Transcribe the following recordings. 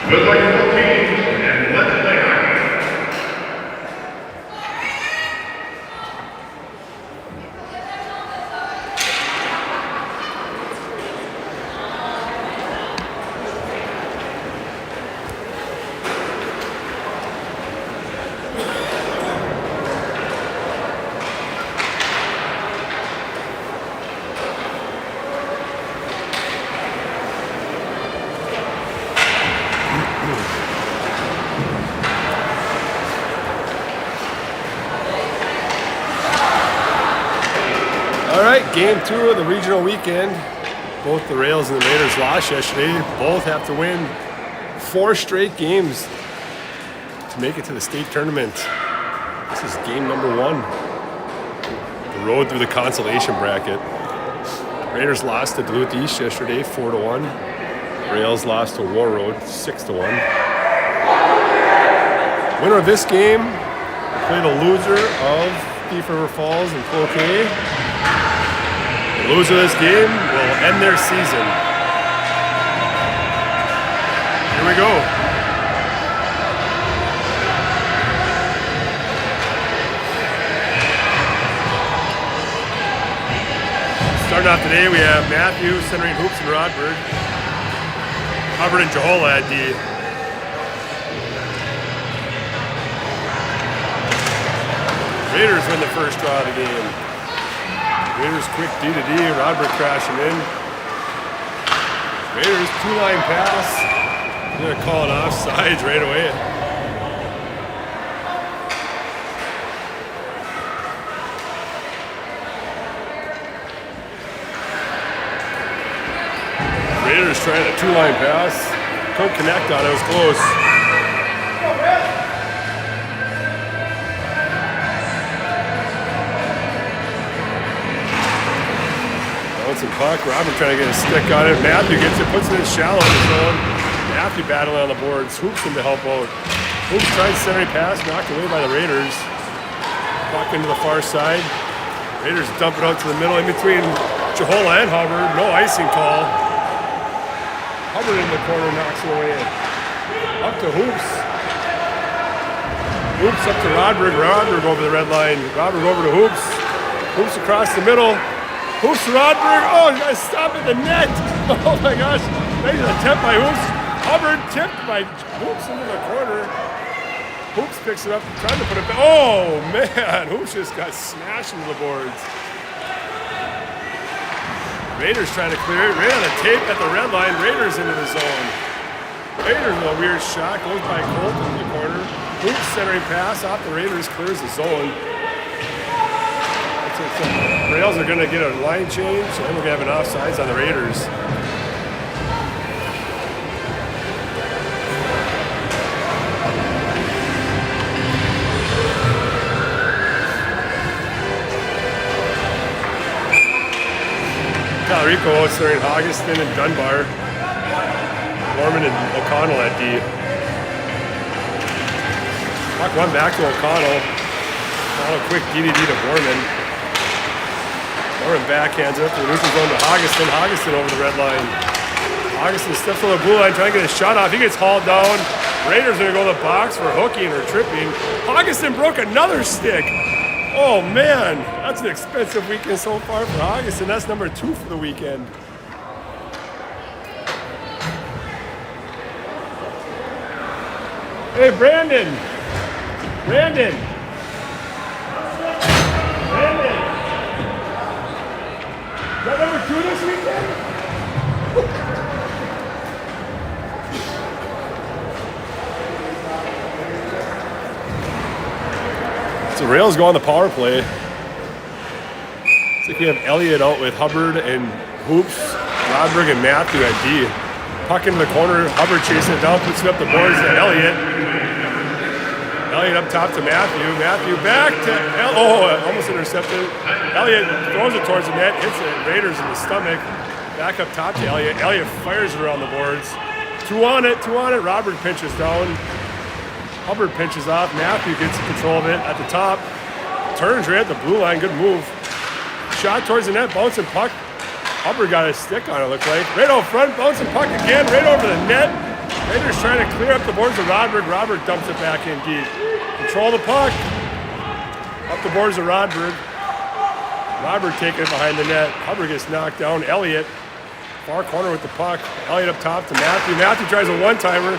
Good luck to both teams, and let's play hockey. Game 2 of the regional weekend. Both the Rails and the Raiders lost yesterday. Both have to win 4 straight games to make it to the state tournament. This is game number 1. The road through the consolation bracket. Raiders lost to Duluth East yesterday, 4-1. Rails lost to War Road, 6-1. Winner of this game will play the loser of Thief River Falls and Cloquet. The loser of this game will end their season. Here we go. Starting off today, we have Matthew centering hoops and Rodberg. Hubbard and Jehola at D. Raiders win the first draw of the game. Raiders quick D to D, Rodberg crashing in. Raiders 2-line pass. They're gonna call it offsides right away. Raiders trying a 2-line pass. Couldn't connect on it, it was close. And puck. Robin trying to get a stick on it. Matthew gets it, puts it in shallow in the zone. Matthew battling on the boards. Hoops in to help out. Hoops tries centering pass, knocked away by the Raiders. Puck into the far side. Raiders dump it out to the middle in between Jehola and Hubbard. No icing call. Hubbard in the corner knocks it away. Up to Hoops. Hoops up to Rodberg. Rodberg over the red line. Rodberg over to Hoops. Hoops across the middle. Hoops to Rodberg. Oh, you guys stop at the net. Oh my gosh. Nice attempt by Hoops. Hubbard tipped by Hoops into the corner. Hoops picks it up, trying to put it back. Oh man, Hoops just got smashed into the boards. Raiders trying to clear it. Right on the tape at the red line. Raiders into the zone. Raiders with a weird shot. Goes by Colton in the corner. Hoops centering pass off the Raiders. Clears the zone. Rails are going to get a line change, and we're going to have an offsides on the Raiders. Talrico out there in Hoggeston and Dunbar. Norman and O'Connell at D. Puck one back to O'Connell. O'Connell quick DDD to Borman. Borman backhands it up to the neutral zone to Hoggeston. Hoggeston over the red line. Hoggeston steps on the blue line trying to get a shot off. He gets hauled down. Raiders are going to go to the box for hooking or tripping. Hoggeston broke another stick. Oh man, that's an expensive weekend so far for Hoggeston. That's number 2 for the weekend. Hey Brandon. Brandon. Is that number 2 this weekend? So Rails go on the power play. Looks like we have Elliott out with Hubbard and Hoops, Rodberg and Matthew at D. Puck into the corner, Hubbard chasing it down, puts it up the boards to Elliott. Elliott up top to Matthew. Matthew back to almost intercepted. Elliott throws it towards the net, hits the Raiders in the stomach. Back up top to Elliott. Elliott fires it around the boards. 2 on it. Robert pinches down. Hubbard pinches off. Matthew gets control of it at the top. Turns right at the blue line. Good move. Shot towards the net. Bouncing puck. Hubbard got a stick on it, looked like. Right out front. Bouncing puck again. Right over the net. Raiders trying to clear up the boards of Rodberg. Rodberg dumps it back in deep. Control the puck. Up the boards of Rodberg. Rodberg taking it behind the net. Hubbard gets knocked down. Elliott, far corner with the puck. Elliott up top to Matthew. Matthew tries a one-timer.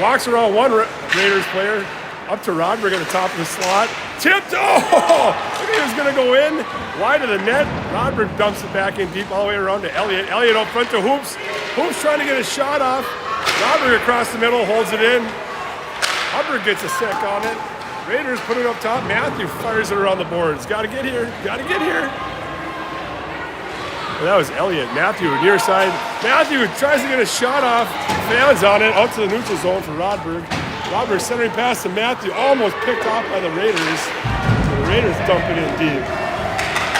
Walks around one Raiders player. Up to Rodberg at the top of the slot. Tipped. Oh! Look at who's going to go in. Wide of the net. Rodberg dumps it back in deep all the way around to Elliott. Elliott up front to Hoops. Hoops trying to get a shot off. Rodberg across the middle, holds it in. Hubbard gets a stick on it. Raiders put it up top. Matthew fires it around the boards. Got to get here. Got to get here. And that was Elliott. Matthew near side. Matthew tries to get a shot off. Fans on it. Out to the neutral zone for Rodberg. Rodberg centering pass to Matthew. Almost picked off by the Raiders. The Raiders dump it in deep.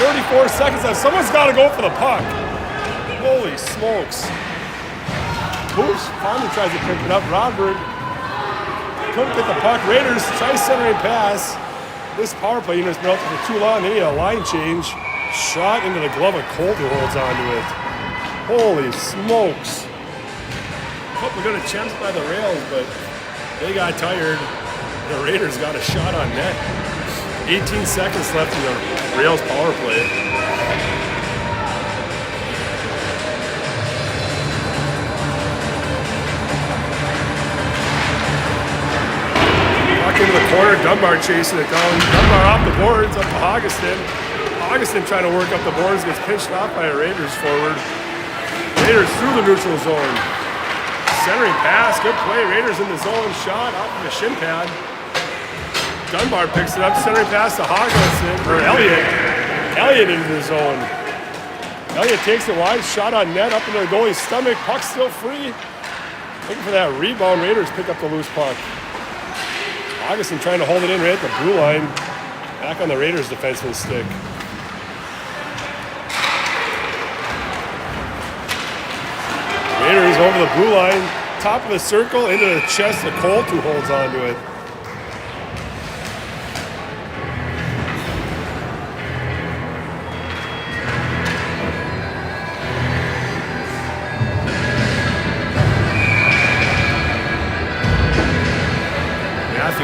34 seconds left. Someone's got to go for the puck. Holy smokes. Hoops finally tries to pick it up. Rodberg couldn't get the puck. Raiders try centering pass. This power play unit's been out there for too long. They need a line change. Shot into the glove of Colt who holds onto it. Holy smokes. A couple good attempts by the Rails, but they got tired. The Raiders got a shot on net. 18 seconds left in the Rails power play. Into the corner, Dunbar chasing it down. Dunbar off the boards, up to Augustin. Augustin trying to work up the boards, gets pinched off by a Raiders forward. Raiders through the neutral zone. Centering pass, good play. Raiders in the zone, shot off of the shin pad. Dunbar picks it up, centering pass to Augustin, or Elliott. Elliott into the zone. Elliott takes it wide, shot on net, up into the goalie's stomach. Puck still free. Looking for that rebound. Raiders pick up the loose puck. Augustin trying to hold it in right at the blue line. Back on the Raiders defenseman's stick. Raiders over the blue line. Top of the circle into the chest of Colt who holds onto it.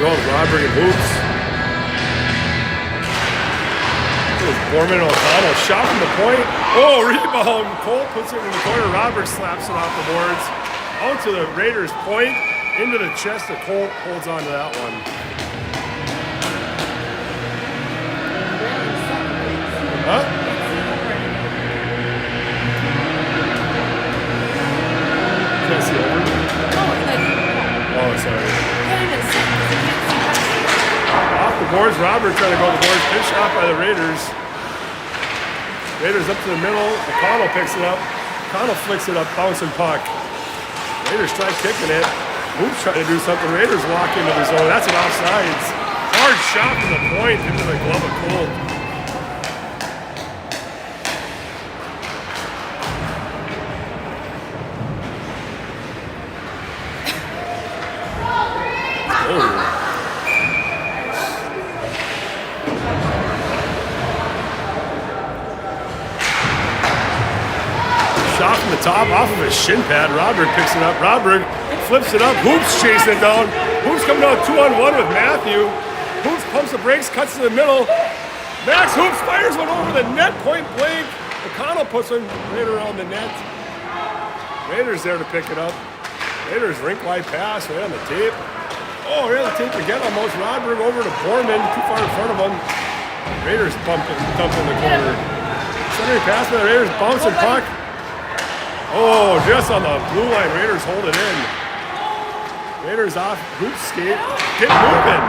Rodberg and Hoops. Borman and O'Connell shot from the point. Oh, rebound. Cole puts it in the corner. Rodberg slaps it off the boards. Out to the Raiders' point. Into the chest of Cole. Holds on to that one. Huh? Can't see over. Oh, sorry. Off the boards, Robert trying to go to the boards, pitch shot by the Raiders. Raiders up to the middle, O'Connell picks it up. O'Connell flicks it up, bouncing puck. Raiders try kicking it. Hoops trying to do something. Raiders walk into the zone. That's an offsides. Hard shot from the point into the glove of Colt. Shot from the top off of his shin pad. Rodberg picks it up. Rodberg flips it up. Hoops chasing it down. Hoops coming out 2-on-1 with Matthew. Hoops pumps the brakes, cuts to the middle. Max Hoops fires one over the net, point blank. O'Connell puts one right around the net. Raiders there to pick it up. Raiders rink-wide pass right on the tape. Oh, right on the tape again almost. Rodberg over to Borman, too far in front of him. Raiders dump in the corner. Centering pass by the Raiders, bouncing puck. Oh, just on the blue line, Raiders hold it in. Raiders off, Hoops skate, get moving.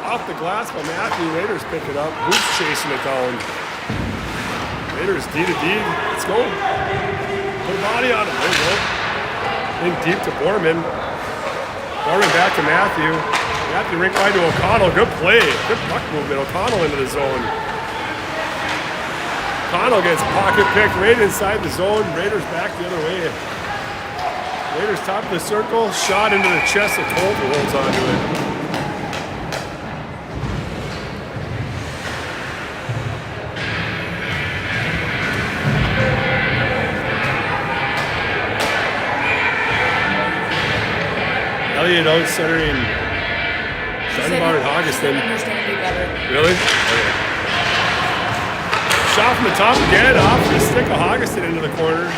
Off the glass by Matthew, Raiders pick it up. Hoops chasing it down. Raiders D to D, let's go. Put a body on him, there you go. In deep to Borman. Borman back to Matthew. Matthew rink wide to O'Connell, good play. Good puck movement, O'Connell into the zone. O'Connell gets pocket picked right inside the zone. Raiders back the other way. Raiders top of the circle. Shot into the chest of Colt who holds on to it. Elliott out centering Dunbar and Hoggeston. Understand me better. Really? Okay. Shot from the top again, off the stick of Hoggeston into the corner.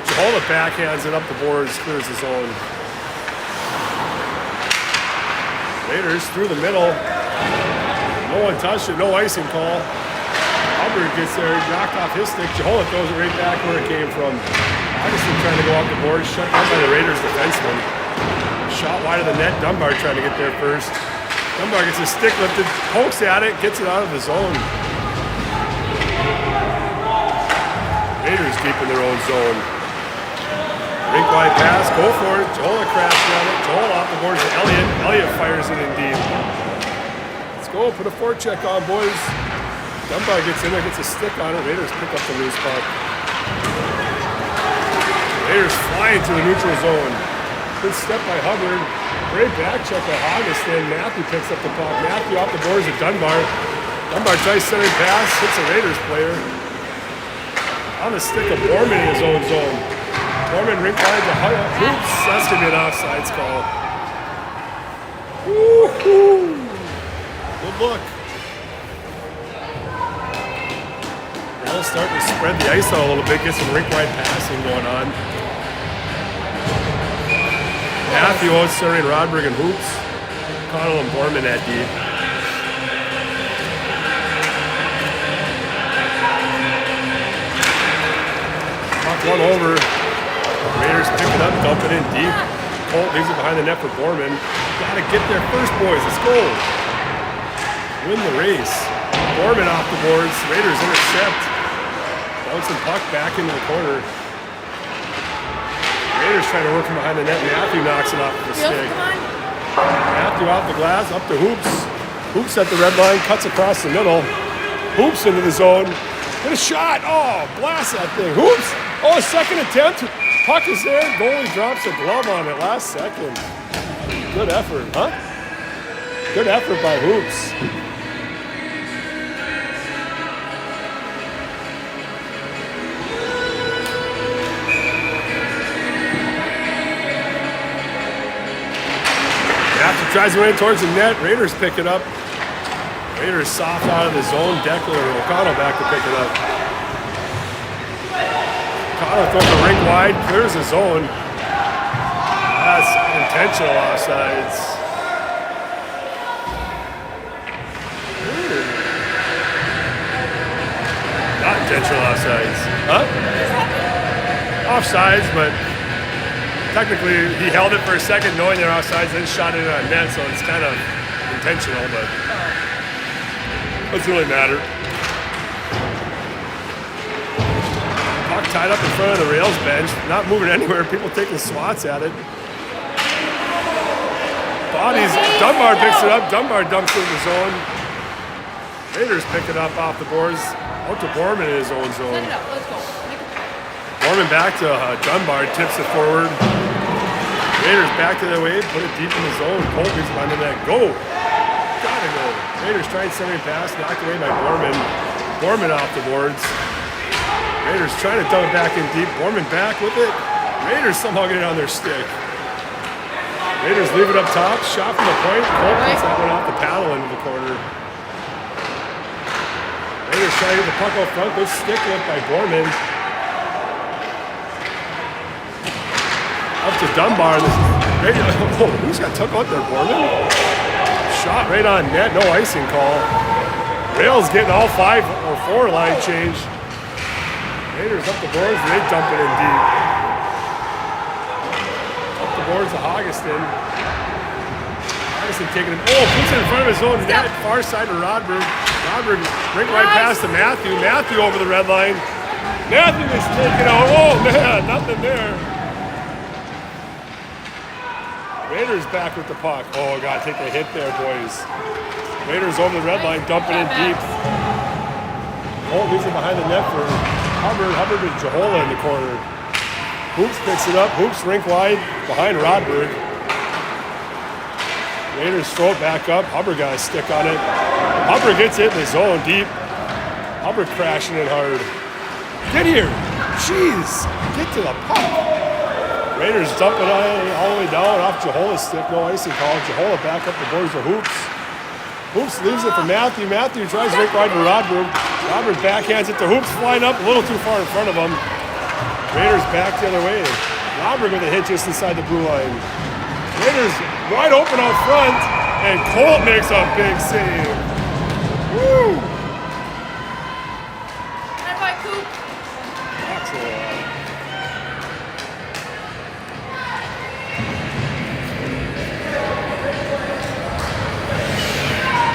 Jahola backhands it up the boards, clears the zone. Raiders through the middle. No one touched it, no icing call. Hubbard gets there, knocked off his stick. Jahola throws it right back where it came from. Hoggeston trying to go off the board, shut down by the Raiders defenseman. Shot wide of the net, Dunbar trying to get there first. Dunbar gets his stick lifted, pokes at it, gets it out of the zone. Raiders deep in their own zone. Rink wide pass, go for it. Jahola crashed on it. Jahola off the boards to Elliott. Elliott fires it in deep. Let's go, put a forecheck on, boys. Dunbar gets in there, gets a stick on it. Raiders pick up the loose puck. Raiders flying to the neutral zone. Good step by Hubbard. Great back check by Hoggeston. Matthew picks up the puck. Matthew off the boards at Dunbar. Dunbar tries center pass, hits a Raiders player. On the stick of Borman in his own zone. Borman rink wide to Hubbard. Oops, that's going to be an offsides call. Woo-hoo. Good look. They'll start to spread the ice out a little bit, get some rink wide passing going on. Matthew out serving Rodberg and Hoops. Connell and Borman at deep. Puck one over. Raiders pick it up, dump it in deep. Colt leaves it behind the net for Borman. Gotta get there first, boys. Let's go. Win the race. Borman off the boards. Raiders intercept. Bouncing puck back into the corner. Raiders trying to work from behind the net. Matthew knocks it off with the stick. Matthew off the glass, up to Hoops. Hoops at the red line, cuts across the middle. Hoops into the zone. Get a shot. Oh, blast that thing. Hoops. Oh, second attempt. Puck is there. Goalie drops a glove on it last second. Good effort, huh? Good effort by Hoops. Drives away towards the net. Raiders pick it up. Raiders soft out of the zone. Deckler and O'Connell back to pick it up. O'Connell throws the rink wide, clears the zone. That's intentional offsides. Not intentional offsides. Huh? Offsides, but technically, he held it for a second knowing they're offsides, then shot it on net, so it's kind of intentional, but it doesn't really matter. Puck tied up in front of the rails bench, not moving anywhere, people taking swats at it. Bodies, Dunbar picks it up, Dunbar dumps it in the zone. Raiders pick it up off the boards, out to Borman in his own zone. Set it up, let's go. Borman back to Dunbar, tips it forward. Raiders back to their way, put it deep in the zone. Colt gets it under that. Go! Gotta go. Raiders trying centering pass, knocked away by Borman. Borman off the boards. Raiders trying to dump it back in deep. Borman back with it. Raiders somehow get it on their stick. Raiders leave it up top. Shot from the point. Colt gets that one off the paddle into the corner. Raiders trying to get the puck out front. Good stick lift by Borman. Up to Dunbar. Oh, who's got took out there, Borman? Shot right on net, no icing call. Rails getting all 5 or 4 line change. Raiders up the boards, and they dump it in deep. Up the boards to Hoggeston. Hoggeston taking it. Oh, puts it in front of his own net. Far side to Rodberg. Rodberg rink right past to Matthew. Matthew over the red line. Matthew is taken out. Oh man, nothing there. Raiders back with the puck. Oh, God, take a hit there, boys. Raiders over the red line, dump it in deep. Holt leaves it behind the net for Hubbard. Hubbard with Jahola in the corner. Hoops picks it up. Hoops rink wide behind Rodberg. Raiders throw it back up. Hubbard got a stick on it. Hubbard gets it in the zone deep. Hubbard crashing it hard. Get here. Jeez. Get to the puck. Raiders dump it all the way down off Jahola's stick. No icing call. Jahola back up the boards of Hoops. Hoops leaves it for Matthew. Matthew tries to rink wide to Rodberg. Rodberg backhands it to Hoops, flying up a little too far in front of him. Raiders back the other way. Rodberg with a hit just inside the blue line. Raiders wide open out front, and Colt makes a big save. Woo! High five, Coop. Excellent.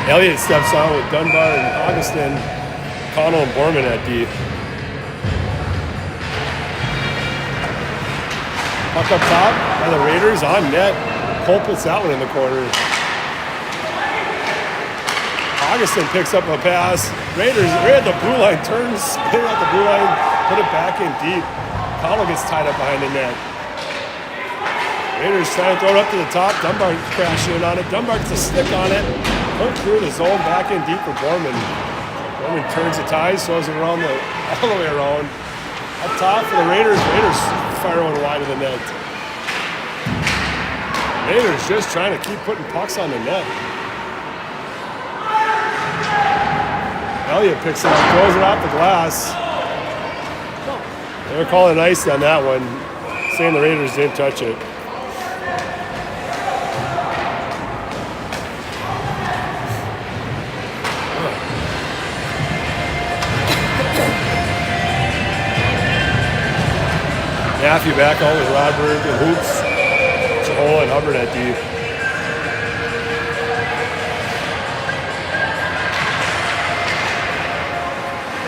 Elliott steps on with Dunbar and Augustin, Connell and Borman at D. Puck up top by the Raiders on net. Cole puts that one in the corner. Augustin picks up a pass. Raiders right at the blue line, turns, spin at the blue line, put it back in deep. Connell gets tied up behind the net. Raiders trying to throw it up to the top. Dunbar crashing in on it. Dunbar gets a stick on it. Put through the zone, back in deep for Borman. Borman turns the ties, throws it around all the way around. Up top for the Raiders. Raiders fire one wide of the net. Raiders just trying to keep putting pucks on the net. Elliott picks it up, throws it off the glass. They're calling ice on that one, saying the Raiders didn't touch it. Matthew back on with Rodberg and Hoops. Jahola and Hubbard at D.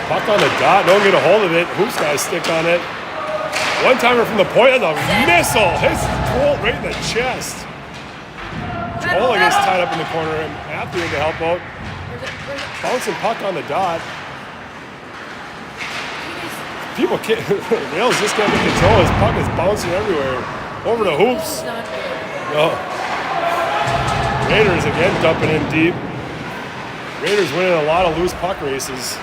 Puck on the dot, don't get a hold of it. Hoops got a stick on it. One-timer from the point, and the missile hits Colt right in the chest. Jahola gets tied up in the corner, and Matthew to help out. Bouncing puck on the dot. People can't, Rails just can't get control. His puck is bouncing everywhere. Over to Hoops. No. Raiders again dumping in deep. Raiders winning a lot of loose puck races.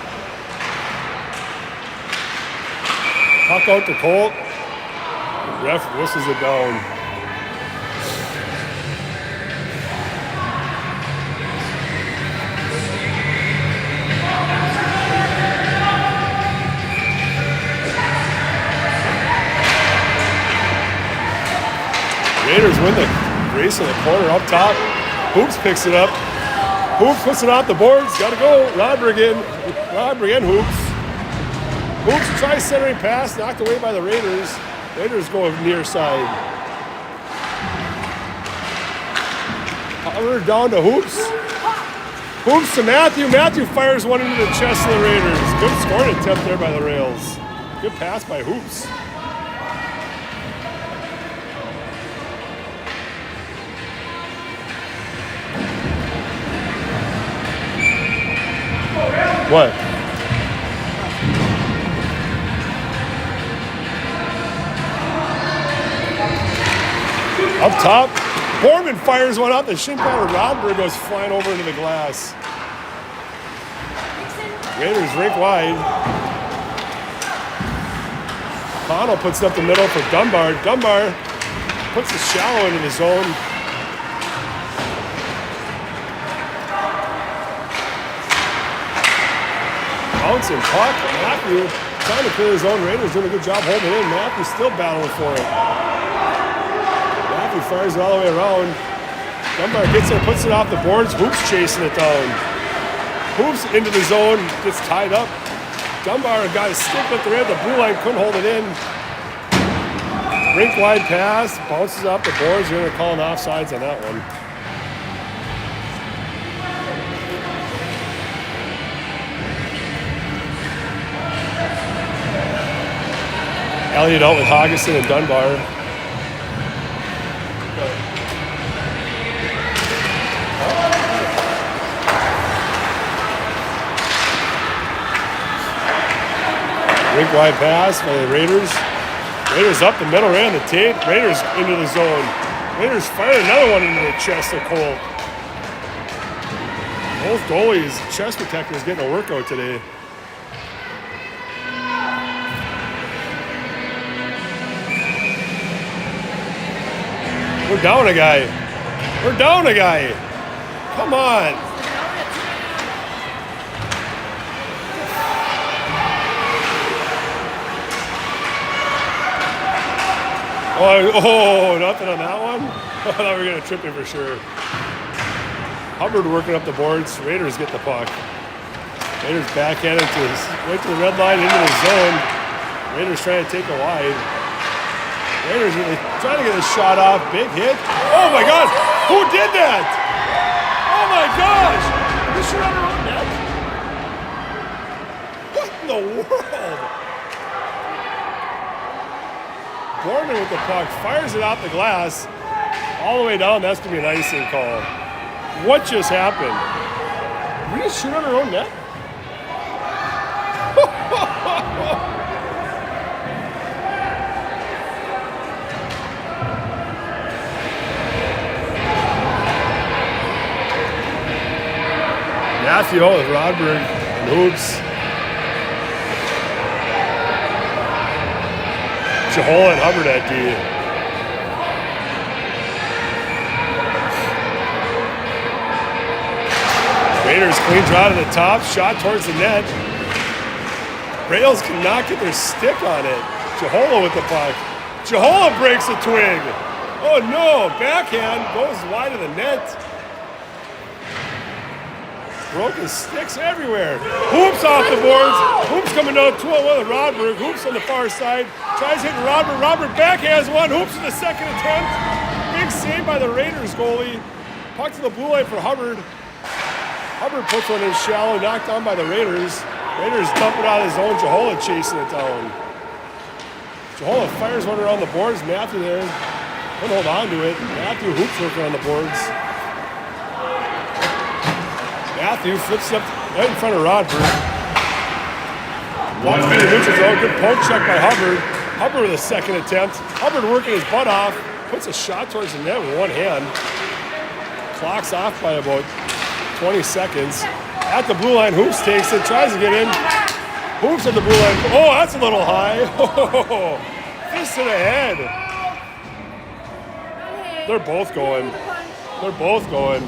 Puck out to Colt. The ref whistles it down. Raiders win the race in the corner up top. Hoops picks it up. Hoops puts it off the boards. Got to go. Rodberg in. Hoops. Hoops tries centering pass. Knocked away by the Raiders. Raiders go near side. Hubbard down to Hoops. Hoops to Matthew. Matthew fires one into the chest of the Raiders. Good scoring attempt there by the Rails. Good pass by Hoops. What? Up top, Borman fires one out. The shin pad of Rodberg goes flying over into the glass. Raiders rink wide. Connell puts it up the middle for Dunbar. Dunbar puts the shallow into the zone. Bouncing puck. Matthew trying to clear his own. Raiders doing a good job holding in. Matthew still battling for it. Matthew fires it all the way around. Dunbar gets there, puts it off the boards. Hoops chasing it down. Hoops into the zone, gets tied up. Dunbar got his stick up the red. The blue line couldn't hold it in. Rink wide pass, bounces off the boards. They're going to call an offsides on that one. Elliott out with Hoggeston and Dunbar. Rink wide pass by the Raiders. Raiders up the middle, ran the tape. Raiders into the zone. Raiders fire another one into the chest of Cole. Both goalies, chest protectors getting a workout today. We're down a guy. We're down a guy. Come on. Oh, nothing on that one? I thought we were going to trip him for sure. Hubbard working up the boards. Raiders get the puck. Raiders backhanded right to the red line into the zone. Raiders trying to take a wide. Raiders really trying to get a shot off. Big hit. Oh my gosh! Who did that? Oh my gosh! Did she run her own net? What in the world? Gorman with the puck fires it off the glass all the way down. That's gonna be an icing call. What just happened? Did we just shoot on our own net? Matthew with Rodberg and Hoops. Jahola and Hubbard at D. Raiders clean draw to the top, shot towards the net. Rails cannot get their stick on it. Jahola with the puck. Jahola breaks a twig. Oh no, backhand goes wide of the net. Broken sticks everywhere. Hoops off the boards. Hoops coming down 2-on-1 with Rodberg. Hoops on the far side. Tries hitting Rodberg. Rodberg backhands one. Hoops in the second attempt. Big save by the Raiders goalie. Puck to the blue line for Hubbard. Hubbard puts one in shallow. Knocked down by the Raiders. Raiders dump it out of his own. Jahola chasing it down. Jahola fires one around the boards. Matthew there. Couldn't hold on to it. Matthew hoops working on the boards. Matthew flips it up right in front of Rodberg. Walks through the neutral zone. Good poke check by Hubbard. Hubbard with a second attempt. Hubbard working his butt off. Puts a shot towards the net with one hand. Clocks off by about 20 seconds. At the blue line, Hoops takes it. Tries to get in. Hoops at the blue line. Oh, that's a little high. Oh, fist to the head. They're both going. They're both going.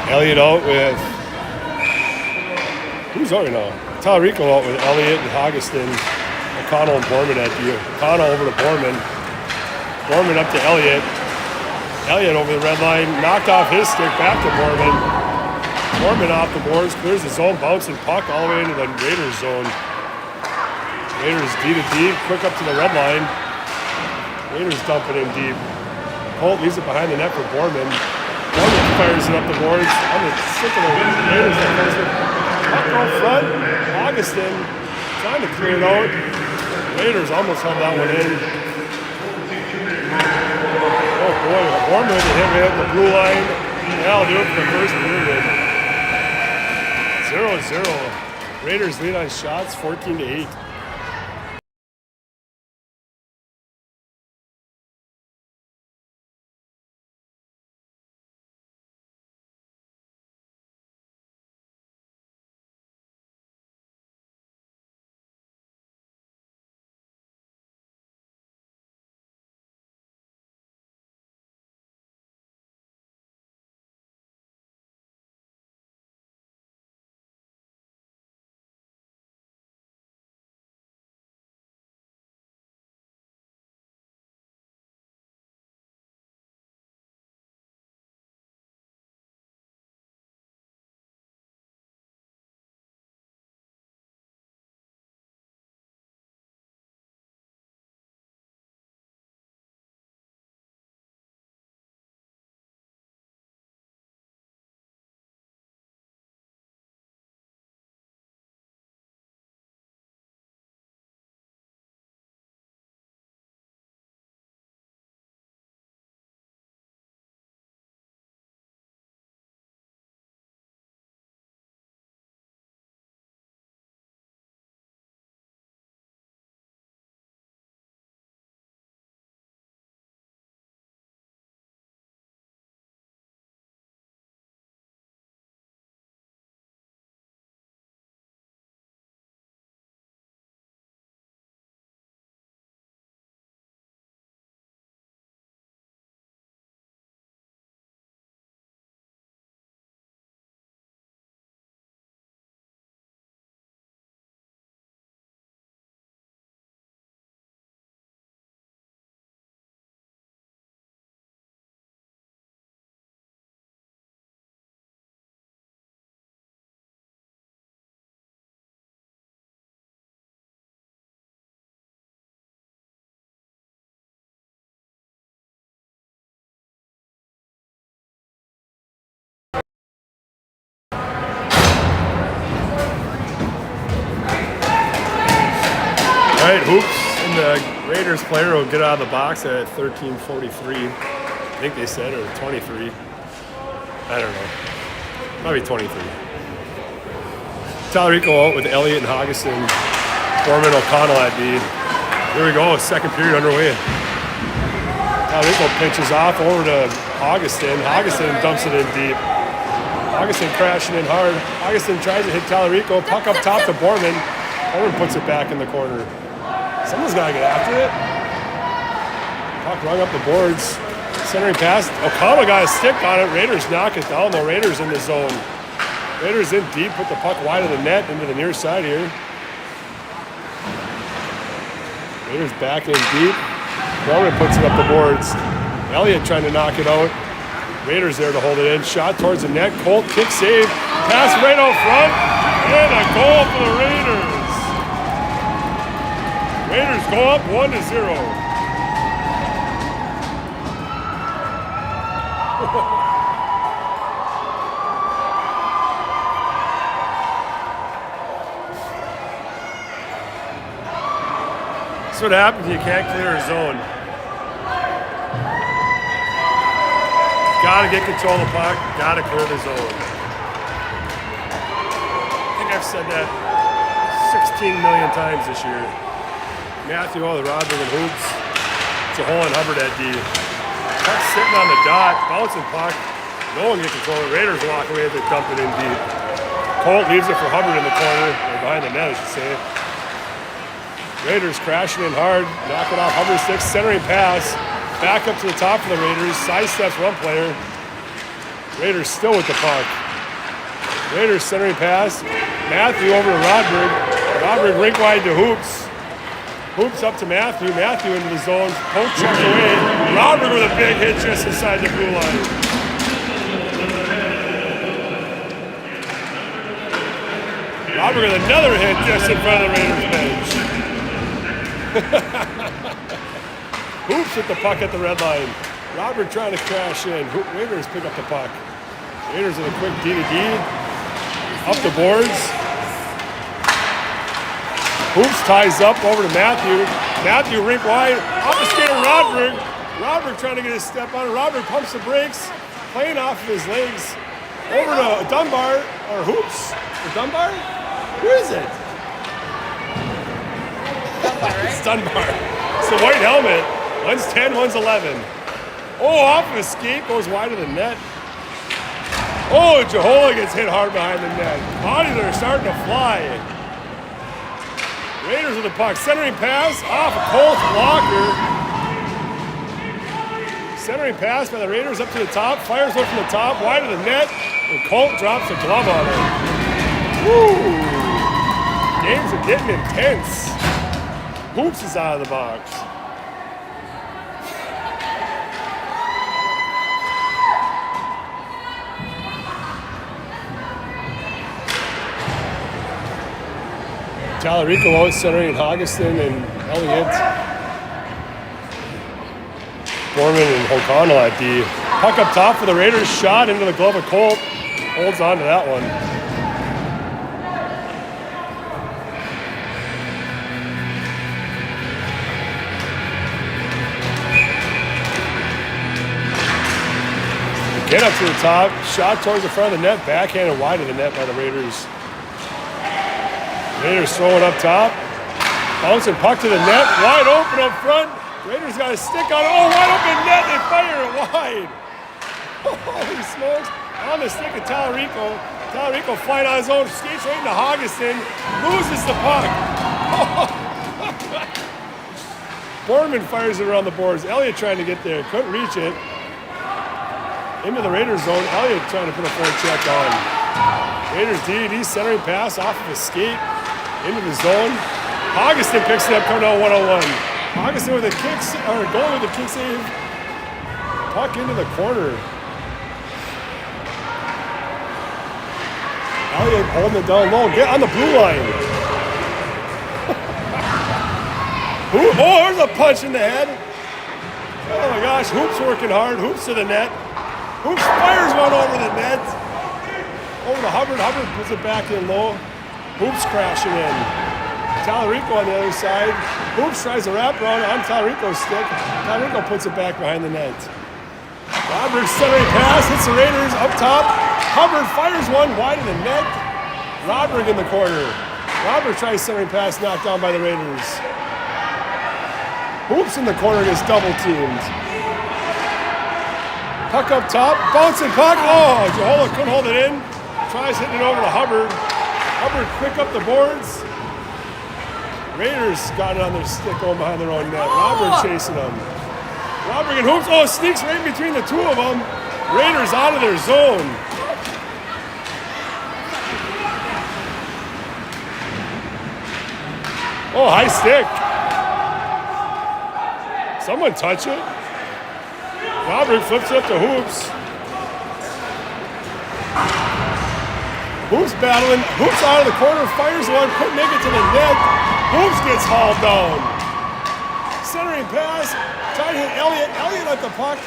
Elliott out with, who's out right now? Talarico out with Elliott and Hoggeston. O'Connell and Borman at the, O'Connell over to Borman. Borman up to Elliott. Elliott over the red line, knocked off his stick, back to Borman. Borman off the boards, clears the zone, bouncing puck all the way into the Raiders zone. Raiders D to D, quick up to the red line. Raiders dumping in deep. Holt leaves it behind the net for Borman. Borman fires it up the boards. I'm sick of the Raiders defenseman. Puck out front. Augustin trying to clear it out. Raiders almost held that one in. Oh boy, Borman with a hit right at the blue line. That'll do it for the first period. 0-0. Raiders lead on shots 14-8. right, Hoops and the Raiders player will get out of the box at 13:43. I think they said, or 23. I don't know. Probably 23. Tallarico out with Elliott and Hoggeson. Foreman O'Connell at D. Here we go, second period underway. Tallarico pinches off over to Hoggeson. Hoggeson dumps it in deep. Hoggeson crashing in hard. Hoggeson tries to hit Tallarico. Puck up top to Borman. Borman puts it back in the corner. Someone's got to get after it. Puck rung up the boards. Centering pass. O'Connell got a stick on it. Raiders knock it down. The Raiders in the zone. Raiders in deep. Put the puck wide of the net into the near side here. Raiders back in deep. Borman puts it up the boards. Elliott trying to knock it out. Raiders there to hold it in. Shot towards the net. Colt kick save. Pass right out front. And a goal for the Raiders. Raiders go up 1-0. That's what happens when you can't clear a zone. Gotta get control of the puck, gotta clear the zone. I think I've said that 16 million times this year. Matthew, the Rodrick and Hoops. It's a hole in Hubbard at D. Puck sitting on the dot, bouncing puck. No one can control it. Raiders walk away with it, dump it in deep. Colt leaves it for Hubbard in the corner, or behind the net, I should say. Raiders crashing in hard, knock it off Hubbard's stick, centering pass. Back up to the top of the Raiders, sidesteps one player. Raiders still with the puck. Raiders centering pass. Matthew over to Rodrick. Rodrick rink wide to Hoops. Hoops up to Matthew. Matthew into the zone. Poke checked away. Rodrick with a big hit just inside the blue line. Rodrick with another hit just in front of the Raiders bench. Hoops with the puck at the red line. Robert trying to crash in. Raiders pick up the puck. Raiders with a quick D-to-D. Up the boards. Hoops ties up over to Matthew. Matthew rink wide. Off the skate of Rodrick. Rodrick trying to get his step on. Rodrick pumps the brakes. Playing off of his legs. Over to Dunbar. Or Hoops. Or Dunbar? Who is it? Dunbar, right? It's Dunbar. It's the white helmet. One's 10, one's 11. Oh, off of his skate, goes wide of the net. Oh, Jehola gets hit hard behind the net. Bodies are starting to fly. Raiders with the puck. Centering pass off a Colt's blocker. Centering pass by the Raiders up to the top. Fires one from the top, wide of the net. And Colt drops a glove on it. Woo! Games are getting intense. Hoops is out of the box. Tallarico out centering Hoggeson and Elliott. Foreman and O'Connell at D. Puck up top for the Raiders. Shot into the glove of Colt. Holds on to that one. Get up to the top. Shot towards the front of the net. Backhanded wide of the net by the Raiders. Raiders throwing up top. Bouncing puck to the net. Wide open up front. Raiders got a stick on it. Oh, wide open net. They fire it wide. Holy smokes. On the stick of Tallarico. Tallarico flying on his own. Skates right into Hoggeson. Loses the puck. Borman fires it around the boards. Elliott trying to get there. Couldn't reach it. Into the Raiders zone. Elliott trying to put a forecheck on. Raiders D centering pass off of a skate. Into the zone. Hoggeson picks it up, coming out 1-on-1. Hoggeson with a kick, or a goal with a kick save. Puck into the corner. Elliott holding it down low. Get on the blue line. Oh, there's a punch in the head. Oh my gosh, Hoops working hard. Hoops to the net. Hoops fires one over the net. Over to Hubbard. Hubbard puts it back in low. Hoops crashing in. Tallarico on the other side. Hoops tries to wrap around on Tallarico's stick. Tallarico puts it back behind the net. Rodberg centering pass, hits the Raiders up top. Hubbard fires one wide of the net. Rodberg in the corner. Rodberg tries centering pass, knocked down by the Raiders. Hoops in the corner gets double teamed. Puck up top, bouncing puck. Oh, Johola couldn't hold it in. Tries hitting it over to Hubbard. Hubbard quick up the boards. Raiders got it on their stick going behind their own net. Rodberg chasing them. Rodberg and Hoops. Oh, sneaks right between the two of them. Raiders out of their zone. Oh, high stick. Someone touch it. Rodberg flips it up to Hoops. Hoops battling. Hoops out of the corner. Fires one. Couldn't make it to the net. Hoops gets hauled down. Centering pass. Trying to hit Elliott. Elliott at the puck.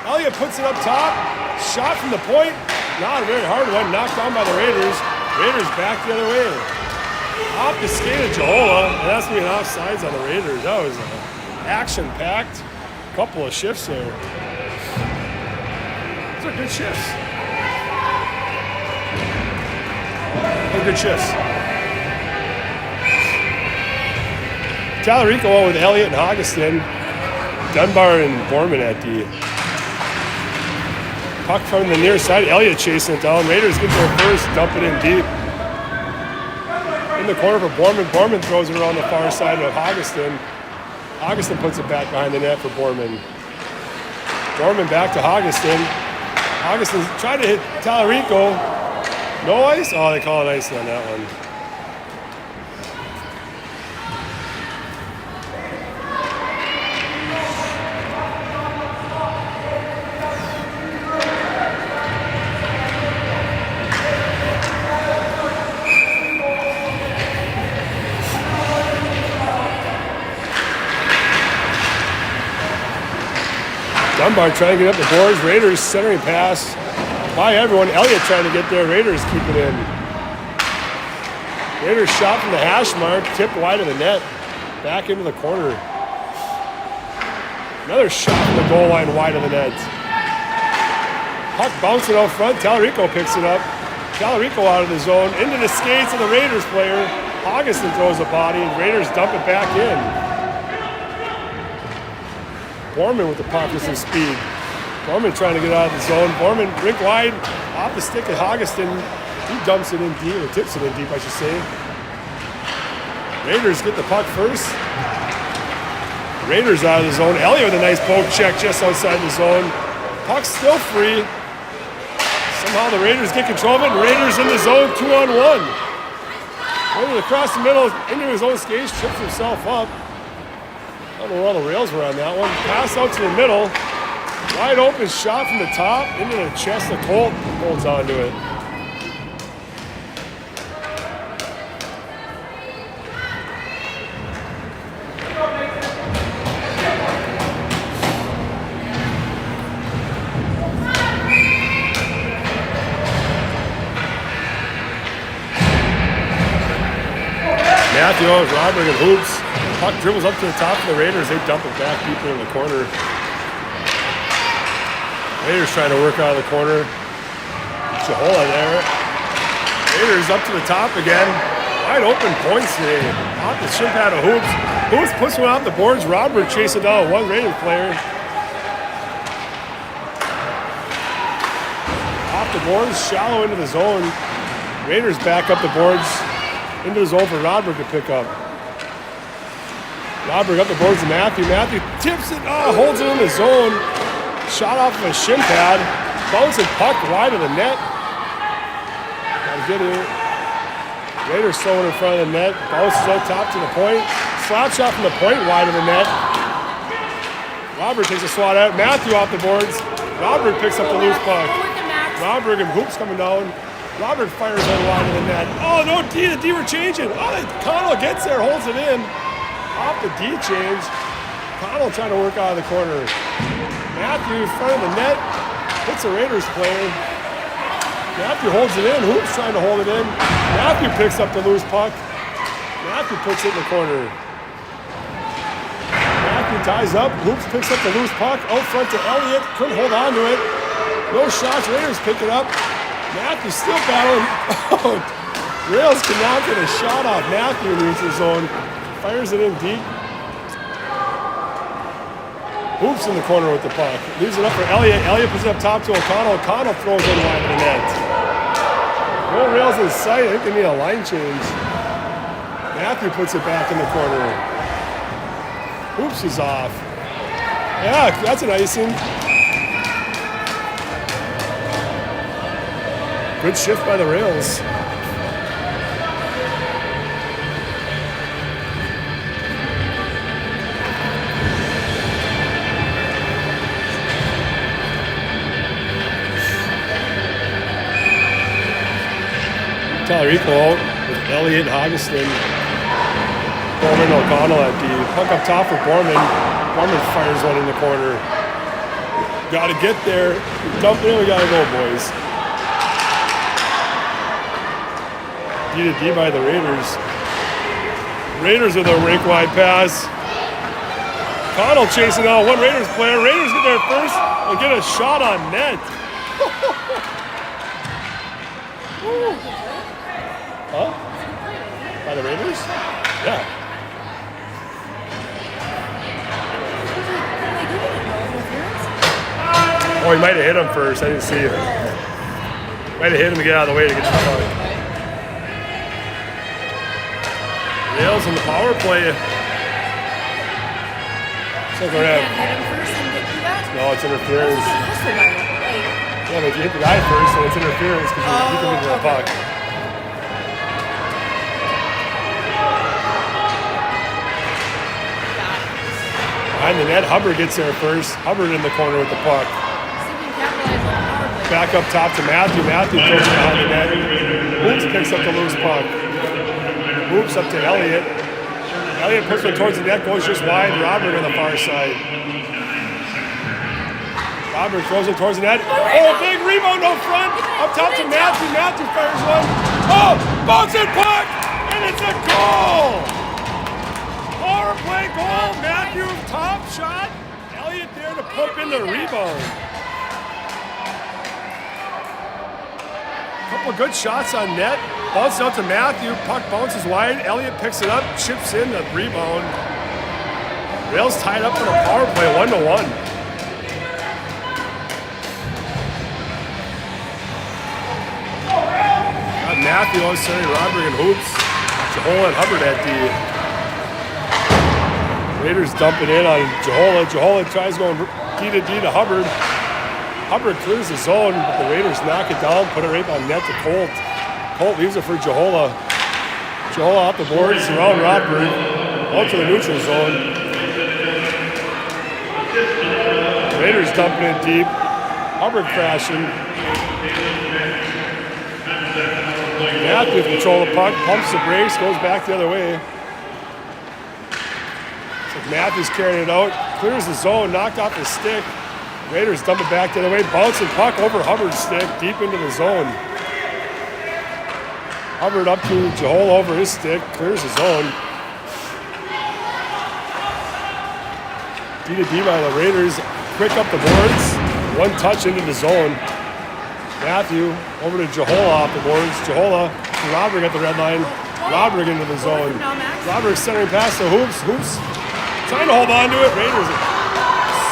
Elliott puts it up top. Shot from the point. Not a very hard one. Knocked down by the Raiders. Raiders back the other way. Off the skate of Johola. And that's going to be an offsides on the Raiders. That was action-packed. Couple of shifts there. Those are good shifts. Good shifts. Tallarico with Elliott and Hoggeston. Dunbar and Borman at D. Puck from the near side. Elliott chasing it down. Raiders get there first. Dump it in deep. In the corner for Borman. Borman throws it around the far side of Hoggeston. Hoggeston puts it back behind the net for Borman. Borman back to Hoggeston. Hoggeston tried to hit Tallarico. No ice? Oh, they call it ice on that one. Dunbar trying to get up the boards. Raiders centering pass. By everyone. Elliott trying to get there. Raiders keep it in. Raiders shot from the hash mark. Tipped wide of the net. Back into the corner. Another shot from the goal line wide of the net. Puck bouncing out front. Tallarico picks it up. Tallarico out of the zone. Into the skates of the Raiders player. Hoggeston throws a body. And Raiders dump it back in. Borman with the puck with some speed. Borman trying to get out of the zone. Borman rink wide, off the stick of Hoggeston. He dumps it in deep, or tips it in deep, I should say. Raiders get the puck first. Raiders out of the zone. Elliott with a nice poke check just outside the zone. Puck's still free. Somehow the Raiders get control of it, and Raiders in the zone, 2-on-1. Raiders across the middle, into his own skates, trips himself up. I don't know where all the rails were on that one. Pass out to the middle. Wide open shot from the top into the chest of Colt. Holds on to it. Matthew owns Rodberg and Hoops. Puck dribbles up to the top of the Raiders. They dump it back deeper in the corner. Raiders trying to work out of the corner. Johola there. Raiders up to the top again. Wide open points today. Off the shin pad of Hoops. Hoops puts one off the boards. Rodberg chasing down one Raiders player. Off the boards, shallow into the zone. Raiders back up the boards into the zone for Rodberg to pick up. Rodberg up the boards to Matthew. Matthew tips it, holds it in the zone. Shot off of a shin pad. Bouncing puck wide of the net. Gotta get it. Raiders throwing in front of the net. Bounces out top to the point. Slap shot from the point wide of the net. Rodberg takes a swat at it. Matthew off the boards. Rodberg picks up the loose puck. Rodberg and Hoops coming down. Rodberg fires on wide of the net. Oh, no D. The D were changing. Oh, Connell gets there, holds it in. Off the D change. Connell trying to work out of the corner. Matthew in front of the net. Hits a Raiders player. Matthew holds it in. Hoops trying to hold it in. Matthew picks up the loose puck. Matthew puts it in the corner. Matthew ties up. Hoops picks up the loose puck. Out front to Elliott. Couldn't hold on to it. No shots. Raiders pick it up. Matthew still battling. Rails cannot get a shot off Matthew in the neutral zone. Fires it in deep. Hoops in the corner with the puck. Leaves it up for Elliott. Elliott puts it up top to O'Connell. O'Connell throws it wide of the net. No Rails in sight. I think they need a line change. Matthew puts it back in the corner. Hoops is off. Yeah, that's an icing. Good shift by the Rails. Tallarico out with Elliott, Hoggeston, Borman, O'Connell at D. Puck up top for Borman. Borman fires one in the corner. Got to get there. Dump it in, we got to go, boys. D to D by the Raiders. Raiders with a rink-wide pass. Connell chasing out one Raiders player. Raiders get there first and get a shot on net. Huh? By the Raiders? Yeah. Oh, he might have hit him first. I didn't see it. Might have hit him to get out of the way to get the puck. Rails in the power play. So go ahead. No, it's interference. Yeah, but if you hit the guy first, then it's interference because you can hit the puck. Behind the net, Hubbard gets there first. Hubbard in the corner with the puck. Back up top to Matthew. Matthew throws it behind the net. Hoops picks up the loose puck. Hoops up to Elliott. Elliott puts it towards the net, goes just wide. Robert on the far side. Robert throws it towards the net. Oh, big rebound up front. Up top to Matthew. Matthew fires one. Oh, bouncing puck, and it's a goal. Power play goal. Matthew, top shot. Elliott there to pump in the rebound. Couple of good shots on net. Bounces out to Matthew. Puck bounces wide. Elliott picks it up, chips in the rebound. Rails tied up in a power play, 1-1. Got Matthew, O'Shea, Roderick, and Hoops. Jahola and Hubbard at D. Raiders dump it in on Jahola. Jahola tries going D to Hubbard. Hubbard clears the zone, but the Raiders knock it down, put it right on net to Colt. Colt leaves it for Jahola. Jahola off the boards, around Rodberg, out to the neutral zone. Raiders dumping it deep. Hubbard crashing. Matthew control the puck, pumps the brakes, goes back the other way. Matthews carrying it out, clears the zone, knocked off the stick. Raiders dump it back the other way, bouncing puck over Hubbard's stick, deep into the zone. Hubbard up to Jahola over his stick, clears the zone. D to D by the Raiders, quick up the boards, one touch into the zone. Matthew over to Jahola off the boards. Jahola to Roderick at the red line. Roderick into the zone. Roderick centering past the Hoops. Hoops trying to hold on to it. Raiders